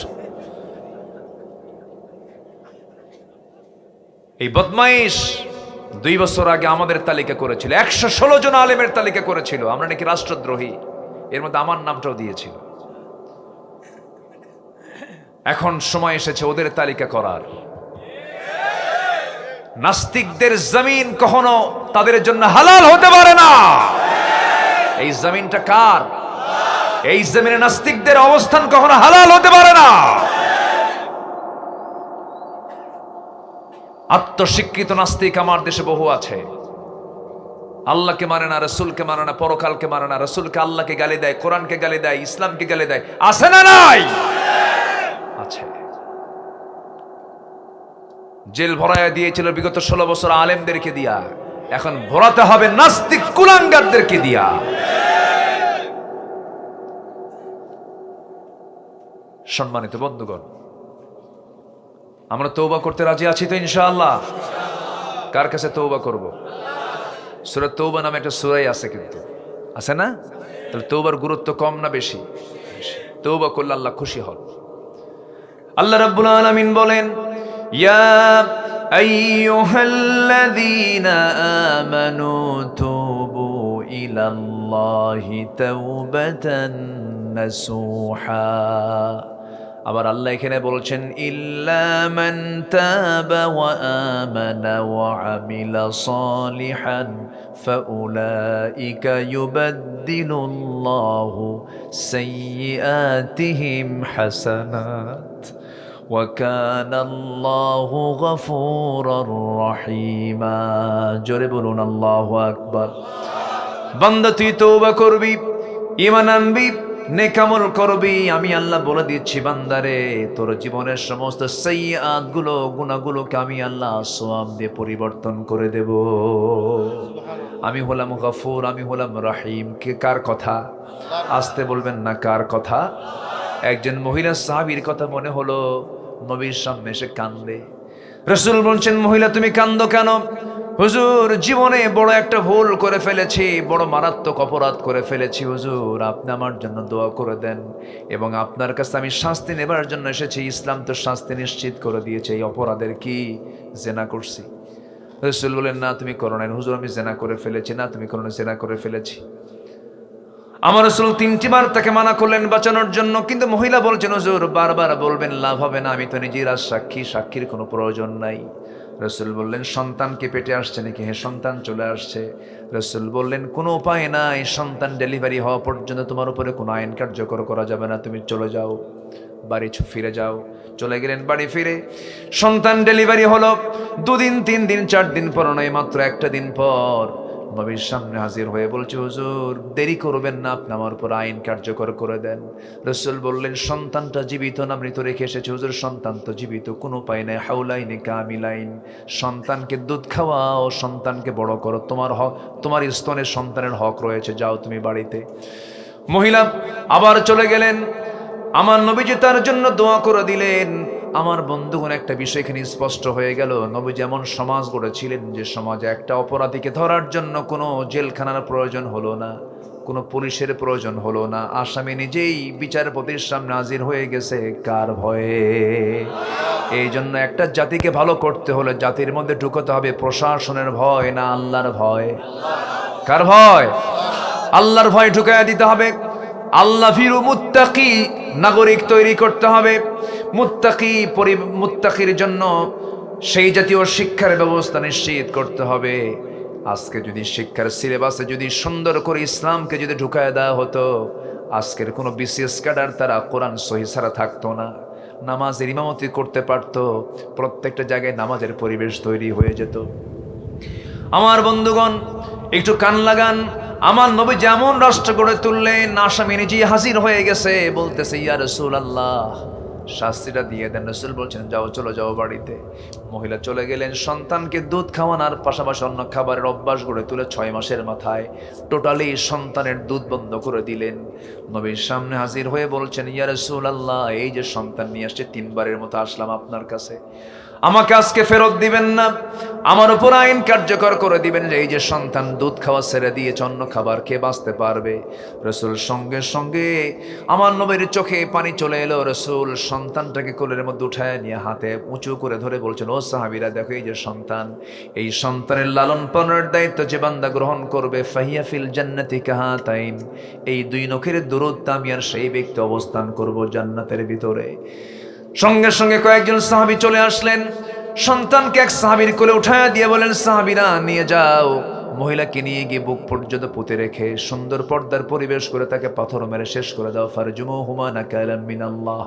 এই বদমাইশ 2 বছর আগে আমাদের তালিকা করেছিল, 116 জন আলেমের তালিকা করেছিল, আমরা নাকি রাষ্ট্রদ্রোহী, এর মধ্যে আমার নামটাও দিয়েছিল। এখন সময় এসেছে ওদের তালিকা করার। নাস্তিকদের জমিন কখনো তাদের জন্য হালাল হতে পারে না। এই জমিনটা কার? এই জমিনে নাস্তিকদের অবস্থান কখনো হালাল হতে পারে না। আত্মস্বীকৃত নাস্তিক আমার দেশে বহু আছে। আল্লাহকে মানে না, রসুলকে মানে না, পরকালকে মানে না, রসুলকে আল্লাহকে গালি দেয়, কোরআনকে গালি দেয়, ইসলামকে গালি দেয়। আছে না নাই? আছে। জেল ভরায়া দিয়েছিল বিগত 16 বছর আলেমদেরকে দিয়া, এখন ভরাতে হবে নাস্তিক কুলাঙ্গারদেরকে দিয়া। সম্মানিত বন্ধুগণ, আমরা তওবা করতে রাজি আছি তো ইনশাআল্লাহ? কার কাছে তওবা করব? সূরা তওবা নামে একটা সূরাই আছে, কিন্তু আছে না? তাহলে তওবার গুরুত্ব কম না বেশি? তওবা করলে আল্লাহ খুশি হন। আল্লাহ রাব্বুল আলামিন বলেন, ইয়া আইয়ুহাল্লাযীনা আমানু তুবু ইলাল্লাহি তাওবাতান নাসুহা। আবার আল্লাহ এখানে বলছেন, ইল্লা মান তাবা ওয়া আমানা ওয়া আমিলা সালিহান ফাউলাইকা ইউবাদদিলুল্লাহু সাইয়্যাতিহিম হাসানাত ওয়া কানাল্লাহু গফুরুর রহিমা। জোরে বলুন আল্লাহু আকবার। বান্দা তুই তওবা করবি, ঈমান আনবি, নেক আমল করবি, আমি আল্লাহ বলে দিচ্ছি বান্দারে, তোর জীবনের সমস্ত সাইয়্যাত গুলো, গুনাহগুলোকে আমি আল্লাহ সওয়াব দিয়ে পরিবর্তন করে দেব। আমি হলাম গফুর, আমি হলাম রহিম। কে কার কথা? আসতে বলবেন না, কার কথা? একজন মহিলা সাহাবীর কথা মনে হলো, নবীর সামনে এসে কান্দে। রাসূল বলছেন, মহিলা তুমি কান্দো কেন? হুজুর, জীবনে বড় একটা ভুল করে ফেলেছি, বড় মারাত্মক অপরাধ করে ফেলেছি হুজুর, আপনি আমার জন্য দোয়া করে দেন, এবং আপনার কাছে আমি শাস্তি নেবার জন্য এসেছি। ইসলাম তো শাস্তি নিশ্চিত করে দিয়েছে। এই অপরাধের কি? জেনা করছি। রাসূল বলেন, না তুমি করো নাই। হুজুর, আমি জেনা করে ফেলেছি। না তুমি করো না। জেনা করে ফেলেছি। আমার রাসূল 3টি বার তাকে মানা করলেন বাঁচানোর জন্য, কিন্তু মহিলা বলছেন, হুজুর বারবার বলবেন, লাভ হবে না, আমি তো নিজের আর সাক্ষী, সাক্ষীর কোনো প্রয়োজন নাই। রাসূল বললেন, সন্তান কি পেটে আসছে নাকি? হ্যাঁ, সন্তান চলে আসছে। রাসূল বললেন, কোনো উপায় নাই, সন্তান ডেলিভারি হওয়া পর্যন্ত তোমার উপরে কোনো আইন কার্যকর করা যাবে না, তুমি চলে যাও, বাড়ি ফিরে যাও। চলে গেলেন বাড়ি ফিরে। সন্তান ডেলিভারি হলো 2 দিন, 3 দিন, 4 দিন পর নয়, মাত্র একটা দিন পর নবীর সামনে হাজির হয়ে বলছে, হুজুর দেরি করবেন না, আপনি আমার উপর আইন কার্যকর করে দেন। রাসূল বললেন, সন্তানটা জীবিত না মৃত রেখে এসেছে? হুজুর সন্তান তো জীবিত, কোনো উপায় নাই, হাউলাইনি কামিলাইন, সন্তানকে দুধ খাওয়াও, সন্তানকে বড় করো, তোমার হক, তোমার স্তনের সন্তানের হক রয়েছে, যাও তুমি বাড়িতে। মহিলা আবার চলে গেলেন। আমার নবীজি তার জন্য দোয়া করে দিলেন। আমার বন্ধুগণ, একটা বিষয় এখানে স্পষ্ট হয়ে গেল, নবী যেমন সমাজ গড়েছিলেন, যে সমাজে একটা অপরাধীকে ধরার জন্য কোনো জেলখানার প্রয়োজন হলো না, কোনো পুলিশের প্রয়োজন হলো না, আসামি নিজেই বিচারপতির সামনে হাজির হয়ে গেছে। কার ভয়ে? এই জন্য একটা জাতিকে ভালো করতে হলে জাতির মধ্যে ঢুকতে হবে প্রশাসনের ভয় না আল্লাহর ভয়? কার ভয়? আল্লাহর ভয় ঢুকাইয়া দিতে হবে। আল্লাহ ফিরু মুত্তাকি নাগরিক তৈরি করতে হবে। মুত্তাকির জন্য সেই জাতীয় শিক্ষার ব্যবস্থা নিশ্চিত করতে হবে। আজকে যদি শিক্ষার সিলেবাসে যদি সুন্দর করে ইসলামকে যদি ঢুকায় দেওয়া হতো, আজকের কোনো বিশেষ ক্যাডার তারা কোরআন সহি ছাড়া থাকতো না, নামাজের ইমামতি করতে পারতো, প্রত্যেকটা জায়গায় নামাজের পরিবেশ তৈরি হয়ে যেত। আমার বন্ধুগণ, একটু কান লাগান। আমার নবী যেমন রাষ্ট্র গড়ে তুললেন, আসামি নিজেই হাজির হয়ে গেছে, বলতেছে ইয়া রাসূলুল্লাহ, শাস্তিটা দিয়ে দেন। রাসূল বলছেন যাও, চলে যাও বাড়িতে। মহিলা চলে গেলেন। সন্তানকে দুধ খাওয়ানোর পাশাপাশি অন্য খাবারের অভ্যাস গড়ে তুলে 6 মাসের মাথায় টোটালি সন্তানের দুধ বন্ধ করে দিলেন। নবীর সামনে হাজির হয়ে বলছেন ইয়া রাসূলুল্লাহ, এই যে সন্তান নিয়ে আসছে, 3 বারের মতো আসলাম আপনার কাছে, আমাকে আজকে ফেরত দিবেন না, আমার উপর আইন কার্যকর করে দিবেন যে এই যে সন্তান দুধ খাওয়া ছেড়ে দিয়েছে, অন্য খাবার খেয়ে বাঁচতে পারবে। রাসূল সঙ্গে সঙ্গে আমার নবীর চোখে পানি চলে এলো। রাসূল সন্তানটাকে কোলের মধ্যে উঠায় নিয়ে হাতে উঁচু করে ধরে বলছেন, ও সাহাবীরা দেখো, এই যে সন্তান, এই সন্তানের লালন পালনের দায়িত্ব যে বান্দা গ্রহণ করবে, ফাহিয়া ফিল জান্নাতি কাহাতাইন, এই 2 নখের দূরত্ব আমি আর সেই ব্যক্তি অবস্থান করব জান্নাতের ভিতরে। সঙ্গে সঙ্গে কয়েকজন সাহাবী চলে আসলেন, সন্তানকে এক সাহাবীর কোলে উঠায় দিয়ে বলেন, সাহাবীরা নিয়ে যাও। মহিলাকে নিয়ে গিয়ে বুক পর্যন্ত পুঁতে রেখে সুন্দর পর্দার পরিবেশ করে তাকে পাথর মেরে শেষ করে দাও। ফারজুমুহুমা নাকালাম মিনাল্লাহ।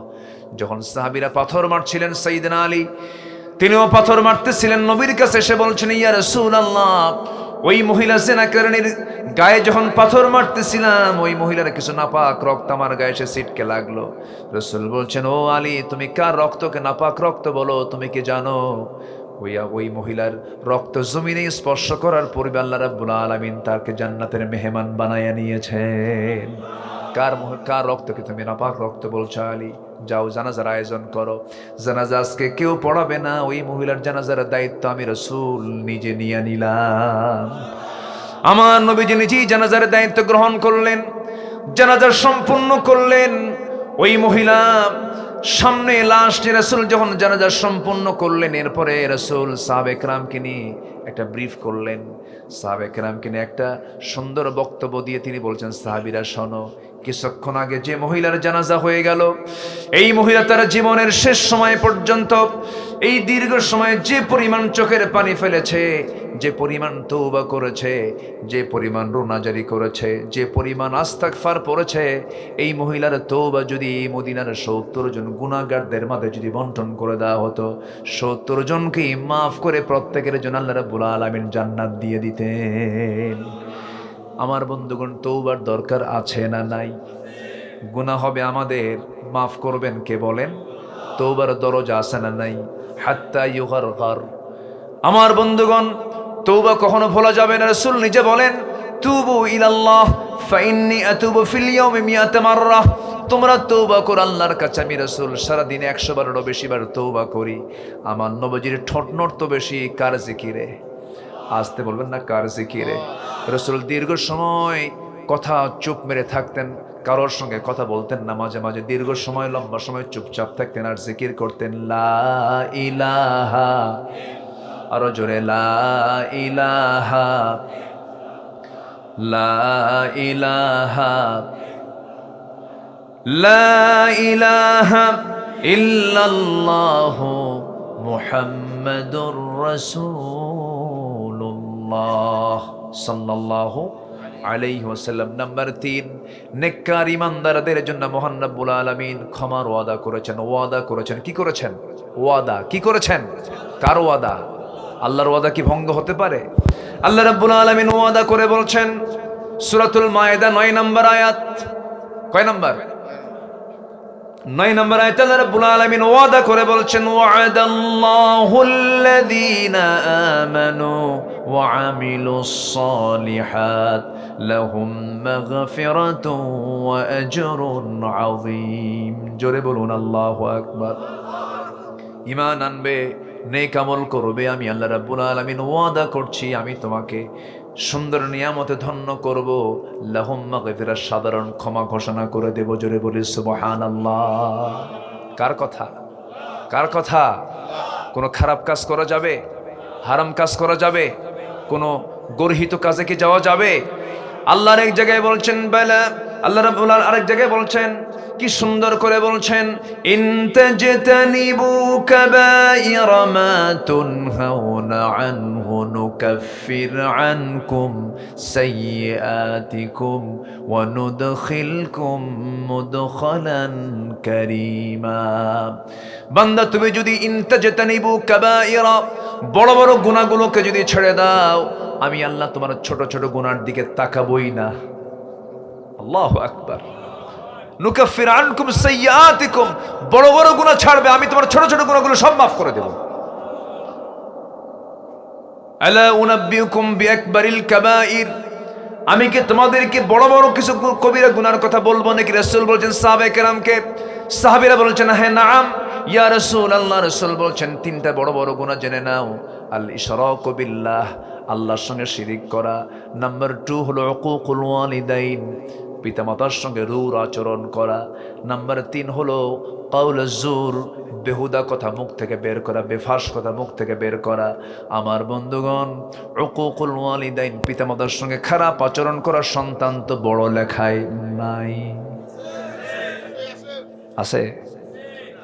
যখন সাহাবীরা পাথর মারছিলেন, সাইয়েদনা আলী তিনিও পাথর মারতেছিলেন। নবীর কাছে এসে বলছেন ইয়া রাসূলুল্লাহ, ওই মহিলা জেনাকারিনীর গায়ে যখন পাথর মারতেছিলাম, ওই মহিলার কিছু নাপাক রক্ত আমার গায়ে এসে ছিটকে লাগলো। রাসূল বলছেন, ও আলী, তুমি কার রক্তকে নাপাক রক্ত বলো? তুমি কি জানো ওই মহিলার রক্ত জমিনে স্পর্শ করার পূর্বে আল্লাহ রাব্বুল আলামিন তাকে জান্নাতের মেহমান বানায়া নিয়েছেন। কার রক্তকে তুমি নাপাক রক্ত বলছো আলী? যাও, জানাজার আয়োজন করো। জানাজা আজকে কেউ পড়াবে না, ওই মহিলার জানাজার দায়িত্ব আমি রাসূল নিজে নিয়ে নিলাম। আমার নবীজি নিজেই জানাজার দায়িত্ব গ্রহণ করলেন, জানাজা সম্পূর্ণ করলেন। ওই মহিলা সামনে লাশটি রাসূল যখন জানাজা সম্পূর্ণ করলেন, এরপরে রাসূল সাহাবে কেরামকে নিয়ে একটা ব্রিফ করলেন। সাহাবে কেরামকে নিয়ে একটা সুন্দর বক্তব্য দিয়ে তিনি বলছেন, সাহাবীরা শোনো, কিছুক্ষণ আগে যে মহিলার জানাজা হয়ে গেল, এই মহিলা তার জীবনের শেষ সময় পর্যন্ত এই দীর্ঘ সময় যে পরিমাণ চোখের পানি ফেলেছে, যে পরিমাণ তওবা করেছে, যে পরিমাণ রোনাজারি করেছে, যে পরিমাণ ইস্তিগফার পড়েছে, এই মহিলার তওবা যদি মদিনার 70 জন গুনাহগারদের মাঝে যদি বন্টন করে দেওয়া হতো, 70 জনকে মাফ করে প্রত্যেকের জন্য আল্লাহ রাব্বুল আলামিন জান্নাত দিয়ে দিতেন। আমার বন্ধুগণ, তওবার দরকার আছে না নাই? গুনাহ হবে আমাদের, মাফ করবেন কে বলেন? তওবার দরজা আছে না নাই? হাত্তা ইউগারগার। আমার বন্ধুগণ, তওবা কখনো ভোলা যাবে না। রাসূল নিজে বলেন, তুবু ইলাল্লাহ ফাইন্নী আতুবু ফিল ইয়াউমি মিয়াতা মাররা। তোমরা তওবা করো আল্লাহর কাছে। আমি রাসূল সারাদিনে 100 বারেরও বেশি বার তওবা করি। আমার নবীজির ঠোঁট নড়তো বেশি কার জিকিরে? আসতে বলবেন না, কার জিকিরে? রাসূল দীর্ঘ সময় কথা চুপ মেরে থাকতেন, কারোর সঙ্গে কথা বলতেন না। মাঝে মাঝে দীর্ঘ সময়, লম্বা সময় চুপচাপ থাকতেন আর জিকির করতেন, লা ইলাহা, আরো জোরে, লা ইলাহা, লা ইলাহা, লা ইলাহা ইল্লাল্লাহু মুহাম্মাদুর রাসূলুল্লাহ সাল্লাল্লাহু আলাইহি ওয়াসাল্লাম। নাম্বার 3, নেককার ইমানদারদের জন্য মহান রব্বুল আলামিন ক্ষমার ওয়াদা করেছেন। ওয়াদা করেছেন, কি করেছেন? ওয়াদা কি করেছেন? কার ওয়াদা? আল্লাহর ওয়াদা কি ভঙ্গ হতে পারে? আল্লাহ রাব্বুল আলামিন ওয়াদা করে বলছেন, সূরাতুল মায়েদা 9 নম্বর আয়াত। কয় নম্বর? 9 নম্বর আয়াতে আল্লাহ রাব্বুল আলামিন ওয়াদা করে বলছেন, ওয়া'আদাল্লাহুল্লাযীনা আমানু ওয়া আমিলুস সালিহাত লাহুম মাগফিরাতুন ওয়া আজরুন আযীম। জোরে বলুন আল্লাহু আকবার। ঈমান আনবে, নেক আমল করবে, আমি আল্লাহ রাব্বুল আলামিন ওয়াদা করছি, আমি তোমাকে সুন্দর নিয়ামতে ধন্য করব। লাহুম মাগফিরাত, সাধারণ ক্ষমা ঘোষণা করে দেব। জোরে বলি সুবহানাল্লাহ। কার কথা? কার কথা? কোনো খারাপ কাজ করা যাবে? হারাম কাজ করা যাবে? কোনো গর্হিত কাজে কি যাওয়া যাবে? আল্লাহর এক জায়গায় বলছেন, বালা আল্লাহ রাব্বুল আলামিন আরেক জায়গায় বলছেন, কি সুন্দর করে বলছেন, ইন তাজতানিবু কাবাইরা মা তুনহাউনা আনহু নুকাফির আনকুম সাইয়্যাতিকুম ওয়া নুদখিলকুম মুদখালান কারীমা। বান্দা তুমি যদি ইন তাজতানিবু কাবাইরা, বড় বড় গুনাহগুলোকে যদি ছেড়ে দাও, আমি আল্লাহ তোমার ছোট ছোট গুনার দিকে তাকাবই না। আল্লাহু আকবার। নুকাফির আনকুম সাইয়্যাতিকুম, বড় বড় গুনাহ ছাড়বে, আমি তোমার ছোট ছোট গুনাহগুলো সব মাফ করে দেব। আলা উনাব্বিউকুম বিআকবারিল কাবাইর, আমি কি তোমাদেরকে বড় বড় কিছু কবিরা গুনার কথা বলবো নাকি? রাসূল বলছেন সাহাবায়ে কেরামকে, সাহাবীরা বলছেন হ্যাঁ নাম ইয়া রাসূলুল্লাহ। রাসূল বলছেন তিনটা বড় বড় গুনাহ জেনে নাও। আল ইশরাকু বিল্লাহ, আল্লাহর সঙ্গে শিরিক করা। নাম্বার 2 হলো উকুকুল ওয়ালিদাইন, পিতামাতার সঙ্গে রূঢ় আচরণ করা। নাম্বার 3 হলো কাউলুজ জুর, বেহুদা কথা মুখ থেকে বের করা, বেফাস কথা মুখ থেকে বের করা। আমার বন্ধুগণ, উকুকুল ওয়ালিদাইন, পিতামাতার সঙ্গে খারাপ আচরণ করা সন্তান তো বড় লেখায় নাই, আছে?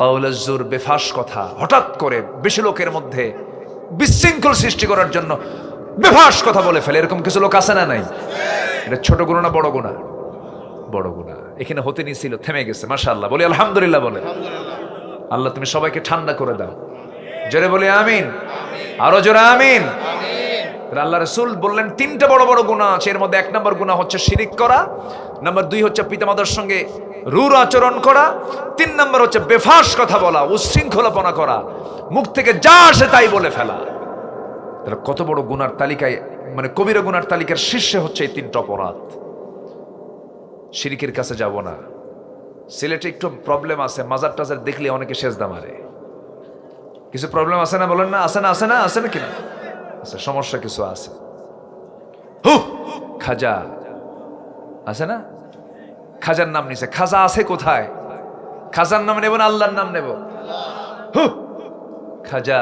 কাউলুজ জুর, বেফাস কথা, হঠাৎ করে বেশি লোকের মধ্যে বিশৃঙ্খল সৃষ্টি করার জন্য বেফাস কথা বলে ফেলে, এরকম কিছু লোক আছে না নাই? এটা ছোট গুনাহ না বড় গুনাহ? বড় গুনাহ। এখানে হতে নিছিল, থেমে গেছে, মাশাআল্লাহ। বলি আলহামদুলিল্লাহ। বলে আল্লাহ তুমি সবাইকে ঠান্ডা করে দাও, জোরে বলি আমিন, আরো জোরে আমিন। আল্লাহ রাসূল বললেন তিনটা বড় বড় গুনাহ আছে, এর মধ্যে 1 নম্বর গুনাহ হচ্ছে শিরিক করা, নাম্বার 2 হচ্ছে পিতামাতার সঙ্গে রূঢ় আচরণ করা, 3 নম্বর হচ্ছে বেফাস কথা বলা, উচ্ছৃঙ্খলপনা করা, মুখ থেকে যা আসে তাই বলে ফেলা। তাহলে কত বড় গুনার তালিকায়, মানে কবিরা গুনার তালিকার শীর্ষে হচ্ছে এই 3টা অপরাধ। শিরিকের কাছে যাব না। সিলেটে একটু প্রবলেম আছে, মাজার টাজার দেখলে অনেকে সেজদা মারে। কিছু প্রবলেম আছে না? বলেন না, আছে না? আছে না? আছে না কিনা? আছে, সমস্যা কিছু আছে। খাজা আছে না? খাজার নাম নিছে। খাজা আছে কোথায়? খাজার নাম নেব না আল্লাহর নাম নেব? খাজা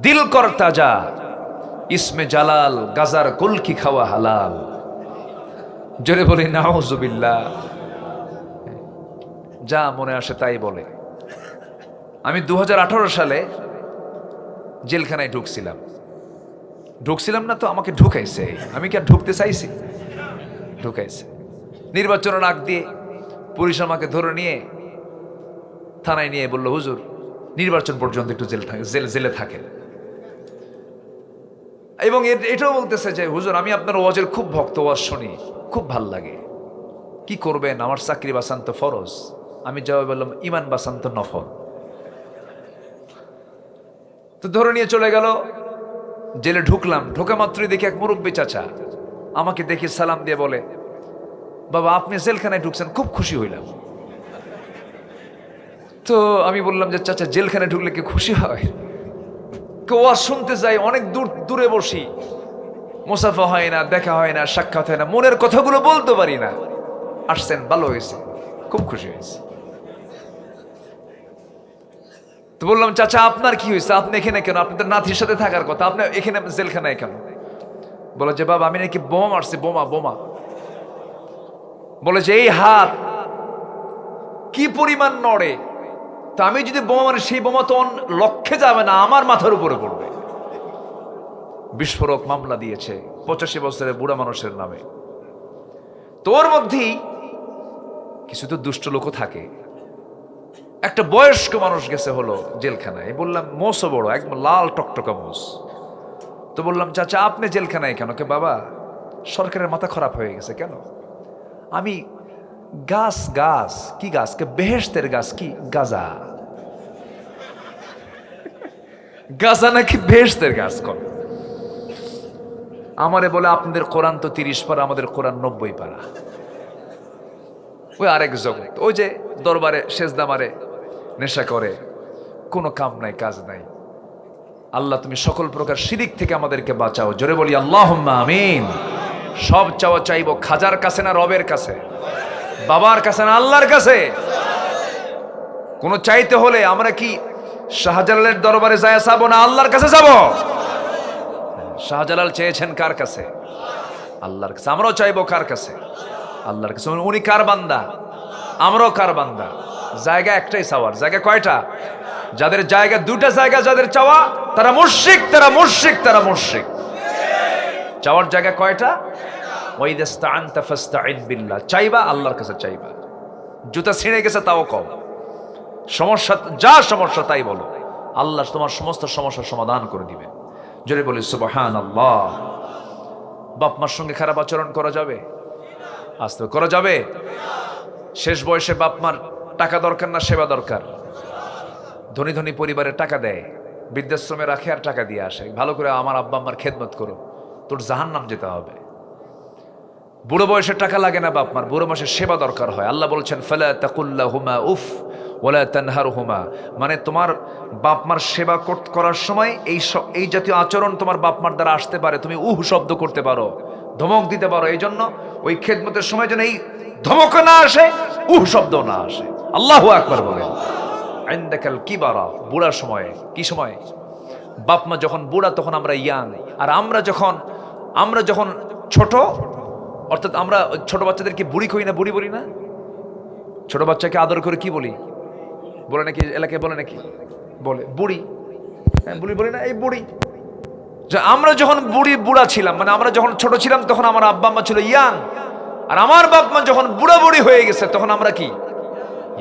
দিল কর তাজা, ইসমে জালাল, গাজার কুলকি খাওয়া হালাল। জোরে বলি নাউজুবিল্লাহ। যা মনে আসে তাই বলে। আমি 2018 সালে জেলখানায় ঢুকছিলাম না তো, আমাকে ঢুকাইছে। আমি কি আর ঢুকতে চাইছি? ঢুকাইছে। নির্বাচনের আগ দিয়ে পুলিশ আমাকে ধরে নিয়ে থানায় নিয়ে বলল, হুজুর নির্বাচন পর্যন্ত একটু জেলে থাকেন। এবং এটাও বলতেছে যে হুজুর আমি আপনার ওয়াজের খুব ভক্ত, ওয়াজ শুনি, খুব ভাল লাগে, কি করবেন, আমার চাকরি বাঁচান তো ফরজ। আমি জবাব বললাম ইমান বাঁচান তো নফল। তো ধরে নিয়ে চলে গেল, জেলে ঢুকলাম। ঢোকা মাত্রই দেখি এক মুরব্বী চাচা আমাকে দেখে সালাম দিয়ে বলে, বাবা আপনি জেলখানায় ঢুকছেন, খুব খুশি হইলাম। তো আমি বললাম যে চাচা জেলখানায় ঢুকলে কি খুশি হয়? ওয়াজ শুনতে যাই, অনেক দূরে বসি, মুসাফা হয় না, দেখা হয় না, সাক্ষাৎ হয় না, মনের কথাগুলো বলতে পারি না। আসছেন, ভালো হয়েছে, খুব খুশি হয়েছে। তো বললাম চাচা আপনার কি হয়েছে, আপনি এখানে কেন? আপনাদের নাতির সাথে থাকার কথা, আপনি এখানে জেলখানায় কেন? বলে যে বাবা আমি নাকি বোমা মারছি, বোমা। বলে যে এই হাত কি পরিমাণ নড়ে, তা আমি যদি বোমা মারি সেই বোমা তো লক্ষ্যে যাবে না, আমার মাথার উপরে পড়বে। বিস্ফোরক মামলা দিয়েছে 85 বছরের বুড়া মানুষের নামে। তোর মধ্যেই কিছু তো দুষ্ট লোকও থাকে। একটা বয়স্ক মানুষ গেছে হলো জেলখানায়, বললাম মোষও বড়, একদম লাল টকটকা মোষ। তো বললাম চাচা আপনি জেলখানায় কেন? কে বাবা সরকারের মাথা খারাপ হয়ে গেছে। কেন? আমি গাছ কি গাছ? কে বেহেশতের গাছ। কি গাজা? গাজা নাকি বেহেশতের গাছ? কোন আমারে বলে আপনাদের কোরআন তো 30 পারা, আমাদের কোরআন 90 পারা। ওই আরেক জগৎ, ওই যে দরবারে সেজদা মারে, নেশা করে, কোনো কাম নাই, কাজ নাই। আল্লাহ তুমি সকল প্রকার শিরিক থেকে আমাদেরকে বাঁচাও। জোরে বলি আল্লাহুম্মা আমিন। সব চাওয়া চাইবো খাজার কাছে না রবের কাছে? বাবার কাছে না আল্লাহর কাছে? কোন চাইতে হলে আমরা কি শাহজালালের দরবারে যায় যাবো না আল্লাহর কাছে যাব? শাহজালাল চেয়েছেন কার কাছে? আল্লাহর কাছে। আমরাও চাইবো কার কাছে? আল্লাহর কাছে। উনি কার বান্দা? আমরাও কার বান্দা? জায়গা একটাই চাওয়ার। জায়গা কয়টা? যাদের জায়গা দুটা জায়গা যাদের চাওয়া, তারা মুশরিক, তারা মুশরিক, তারা মুশরিক। চাওয়ার জায়গা কয়টা? ওয়াইদাস্তাআনতা ফাস্তাইন বিল্লাহ। চাইবা আল্লাহর কাছে চাইবা। জুতা ছিঁড়ে গেছে তাও কও, সমস্যা যা সমস্যা তাই বলো, আল্লাহ তোমার সমস্ত সমস্যার সমাধান করে দিবে। জোরে বলি সুবহানাল্লাহ। বাপ মার সঙ্গে খারাপ আচরণ করা যাবে? আস্তে করা যাবে? শেষ বয়সে বাপ মার টাকা দরকার না সেবা দরকার? ধনী ধনী পরিবারে টাকা দেয়, বৃদ্ধাশ্রমে রাখে আর টাকা দিয়ে আসে, ভালো করে আমার আব্বা আম্মার খেদমত করো, তোর জাহান্নাম যেতে হবে। বুড়ো বয়সে টাকা লাগে না বাপ মার, বুড়ো বয়সে সেবা দরকার হয়। আল্লাহ বলছেন ফালা তাকুল্লাহুমা উফ ওয়ালা তানহারহুমা, মানে তোমার বাপ মার সেবা করার সময় এই জাতীয় আচরণ তোমার বাপ মার দ্বারা আসতে পারে, তুমি শব্দ করতে পারো, ধমক দিতে পারো। এই জন্য ওই খেদমতের সময় যেন এই ধমক না আসে, শব্দ না আসে। আল্লাহু আকবার বলেন। ইনদাকাল কিবারা, বুড়ার সময়ে। কি সময়? বাপ মা যখন বুড়া তখন আমরা ইয়াং, আর আমরা যখন ছোট, অর্থাৎ আমরা ছোট বাচ্চাদেরকে বুড়ি কই না, বুড়ি বলি না? ছোট বাচ্চাকে আদর করে কি বলি? বলে নাকি এলাকায় বলে নাকি? বলে বুড়ি। হ্যাঁ বুড়ি বলি না? এই বুড়ি। আমরা যখন বুড়া ছিলাম, মানে আমরা যখন ছোট ছিলাম তখন আমার আব্বা আম্মা ছিল ইয়াং, আর আমার বাপ মা যখন বুড়া বুড়ি হয়ে গেছে তখন আমরা কি?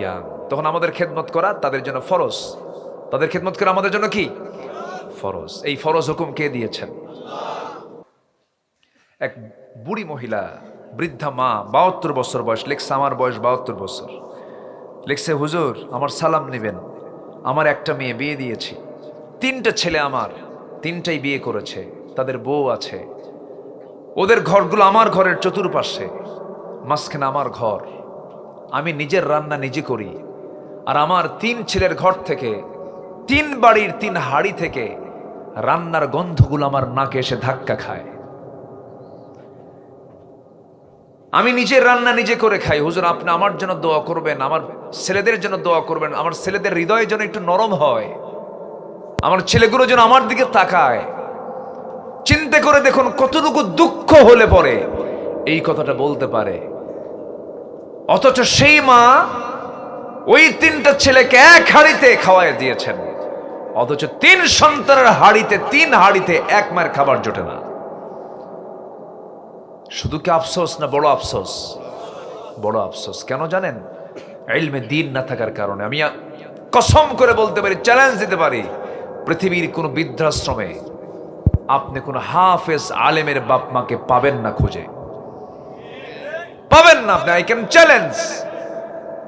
ইয়াং। তখন আমাদের খেদমত করা তাদের জন্য ফরজ, তাদের খেদমত করা আমাদের জন্য কি? ফরজ। এই ফরজ হুকুম কে দিয়েছেন? এক বুড়ি মহিলা, বৃদ্ধা মা, 72 বছর বয়স, লেখছে আমার বয়স 72 বছর। লেখছে হুজুর আমার সালাম নেবেন, আমার একটা মেয়ে বিয়ে দিয়েছি, 3টা ছেলে আমার, 3টাই বিয়ে করেছে, তাদের বউ আছে, ওদের ঘরগুলো আমার ঘরের চতুর্পাশে, মাঝখানে আমার ঘর, আমি নিজের রান্না নিজে করি, আর আমার 3 ছেলের ঘর থেকে, 3 বাড়ির 3 হাড়ি থেকে রান্নার গন্ধগুলো আমার নাকে এসে ধাক্কা খায়। আমি নিজের রান্না নিজে করে খাই। হুজুর আপনি আমার জন্য দোয়া করবেন, আমার ছেলেদের জন্য দোয়া করবেন, আমার ছেলেদের হৃদয় যেন একটু নরম হয়, আমার ছেলেগুলো যেন আমার দিকে তাকায়। চিন্তা করে দেখুন কতটুকু দুঃখ হলে পরে এই কথাটা বলতে পারে। অথচ সেই মা ওই 3টা ছেলেকে এক হাড়িতে খাওয়াই দিয়েছেন, অথচ 3 সন্তানের হাড়িতে 3 হাড়িতে এক মায়ের খাবার জোটে না। শুধু কি আফসোস না বড় আফসোস? বড় আফসোস। কেন জানেন? ইলমে দ্বীন না থাকার কারণে। আমি কসম করে বলতে পারি, চ্যালেঞ্জ দিতে পারি, পৃথিবীর কোন বৃদ্ধাশ্রমে আপনি কোন হাফেজ আলেমের বাপ মাকে পাবেন না, খুঁজে পাবেন না আপনি। I can challenge.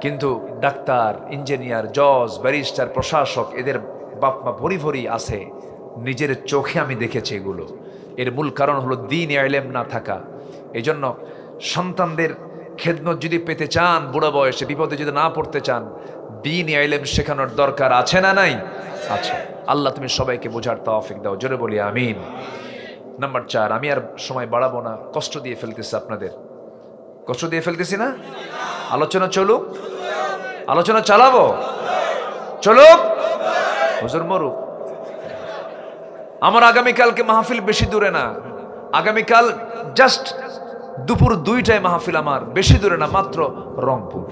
কিন্তু ডাক্তার, ইঞ্জিনিয়ার, জজ, ব্যারিস্টার, প্রশাসক, এদের বাপ মা ভরি ভরি আছে। নিজের চোখে আমি দেখেছি এগুলো। এর মূল কারণ হলো দ্বীন ইলম না থাকা। এই জন্য সন্তানদের খেদমত যদি পেতে চান, বুড়ো বয়সে বিপদে যদি না পড়তে চান, দ্বীন ইলম শেখানোর দরকার আছে না নাই? আছে। আল্লাহ তুমি সবাইকে বোঝার তৌফিক দাও। জোরে বলি আমিন। নাম্বার 4, আমি আর সময় বাড়াবো না, কষ্ট দিয়ে ফেলতেছি আপনাদের, কষ্ট দিয়ে ফেলতেছি না? আলোচনা চলুক, আলোচনা চালাবো, চলুক, হুজুর মরুক। আমার আগামীকালকে মাহফিল বেশি দূরে না, আগামীকাল জাস্ট দুপুর 2টায় মাহফিল, আমার বেশি দূরে না, মাত্র রংপুর।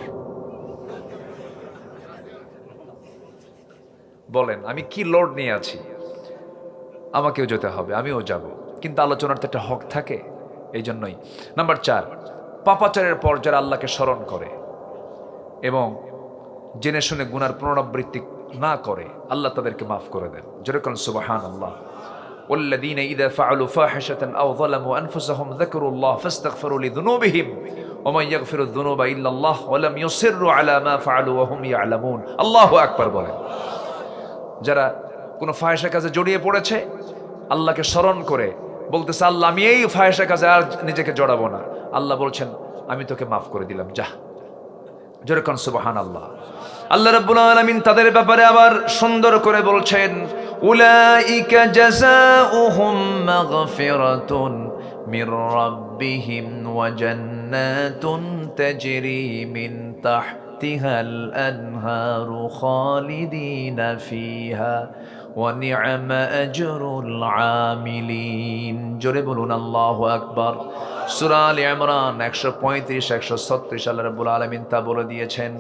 বলেন আমি কি লোড নিয়ে আছি? আমাকেও যেতে হবে, আমিও যাব, কিন্তু আলোচনার তো একটা হক থাকে। এই জন্যই নাম্বার 4, পাপাচারের পর যারা আল্লাহকে স্মরণ করে এবং জেনে শুনে গুনার পুনরাবৃত্তি না করে, আল্লাহ তাদেরকে মাফ করে দেন। যেরকম সুবহানাল্লাহ। والذين إذا فعلوا فاحشة أو ظلموا أنفسهم ذكروا الله فاستغفروا لذنوبهم ومن يغفر الذنوب إلا الله ولم يصروا على ما فعلوا وهم يعلمون। আল্লাহু আকবার বলেন। যারা কোনো ফাহিশা কাজে জড়িয়ে পড়েছে, আল্লাহকে স্মরণ করে বলতেছে আল্লাহ আমি এই ফাহিশা কাজে আর নিজেকে জড়াবো না, আল্লাহ বলছেন আমি তোকে মাফ করে দিলাম, যা। যেরকম সুবহানাল্লাহ। আল্লাহ রাব্বুল আলামিন তাদের ব্যাপারে আবার সুন্দর করে বলছেন উলাইকা জাযাউহুম মাগফিরাতুন মির রাব্বিহিম ওয়া জান্নাতুন তাজরি মিন তাহতিহাল আনহারু খালিদিনা ফিহা ওয়া নি'মা আজরুল আমিলিন। জোরে বলুন আল্লাহু আকবার। সূরা আলে ইমরান 135 136 আল্লাহ রাব্বুল আলামিন তা বলে দিয়েছেন।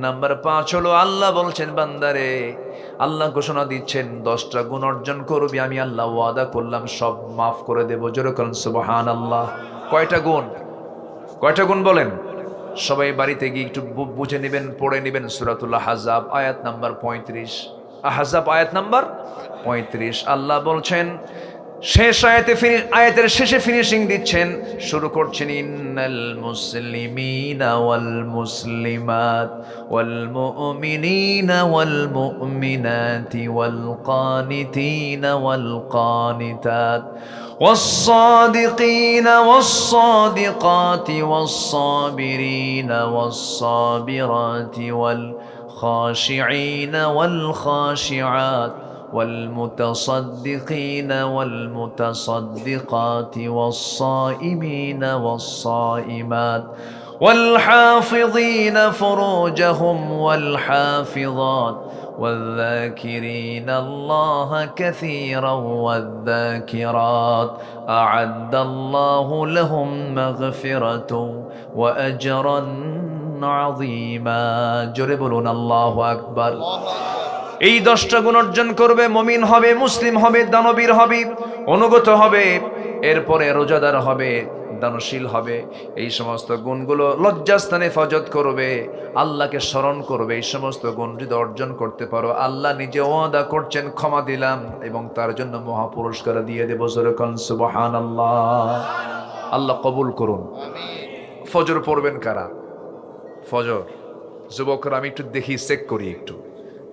নাম্বার 5 হলো আল্লাহ বলছেন বান্দারে, আল্লাহ ঘোষণা দিচ্ছেন 10টা গুণ অর্জন করবি, আমি আল্লাহ ওয়াদা করলাম সব মাফ করে দেব। জোরে বলুন সুবহানাল্লাহ। কয়টা গুণ? কয়টা গুণ বলেন? সবাই বাড়িতে গিয়ে একটু বুঝে নেবেন, পড়ে নেবেন সূরাতুল আহজাব আয়াত নাম্বার 35। আহজাব আয়াত নাম্বার 35। আল্লাহ বলছেন শেষ আয়াতের শেষে ফিনিশিং দিচ্ছেন, শুরু করছেন ইন্নাল মুসলিমিনা ওয়াল মুসলিমাত ওয়াল মুমিনিনা ওয়াল মুমিনাতি ওয়াল কানিতিনা ওয়াল কানিতাত والصادقين والصادقات والصابرين والصابرات والخاشعين والخاشعات والمتصدقين والمتصدقات والصائمين والصائمات والحافظين فروجهم والحافظات والذاكرين الله كثيرا والذاكرات أعد الله لهم مغفرة وأجرا عظيما। জোরে বলুন আল্লাহু আকবার। এই 10টা গুণ অর্জন করবে, মুমিন হবে, মুসলিম হবে, দানবীর হবে, অনুগত হবে, এরপরে রোজাদার হবে, দানশীল হবে। এই সমস্ত গুণগুলো লজ্জাস্থানে হেফাজত করবে, আল্লাহকে স্মরণ করবে। এই সমস্ত গুণ যদি অর্জন করতে পারো, আল্লাহ নিজে ওয়াদা করছেন ক্ষমা দিলাম এবং তার জন্য মহা পুরস্কার দিয়ে দেব। সুবহানাল্লাহ। আল্লাহ কবুল করুন। ফজর পড়বেন কারা? ফজর যুবকরা আমি একটু দেখি, চেক করি একটু।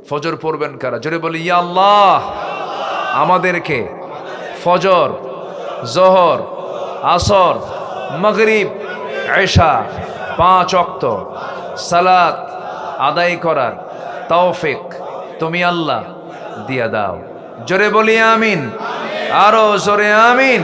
ফজর পড়বেন কারা? জোরে বলি ইয়া আল্লাহ। আমাদেরকে ফজর, জোহর, আসর, মাগরিব, এশা 5 ওয়াক্ত সালাত আদায় করার তৌফিক তুমি আল্লাহ দিয়া দাও। জোরে বলি আমিন। আরো জোরে আমিন।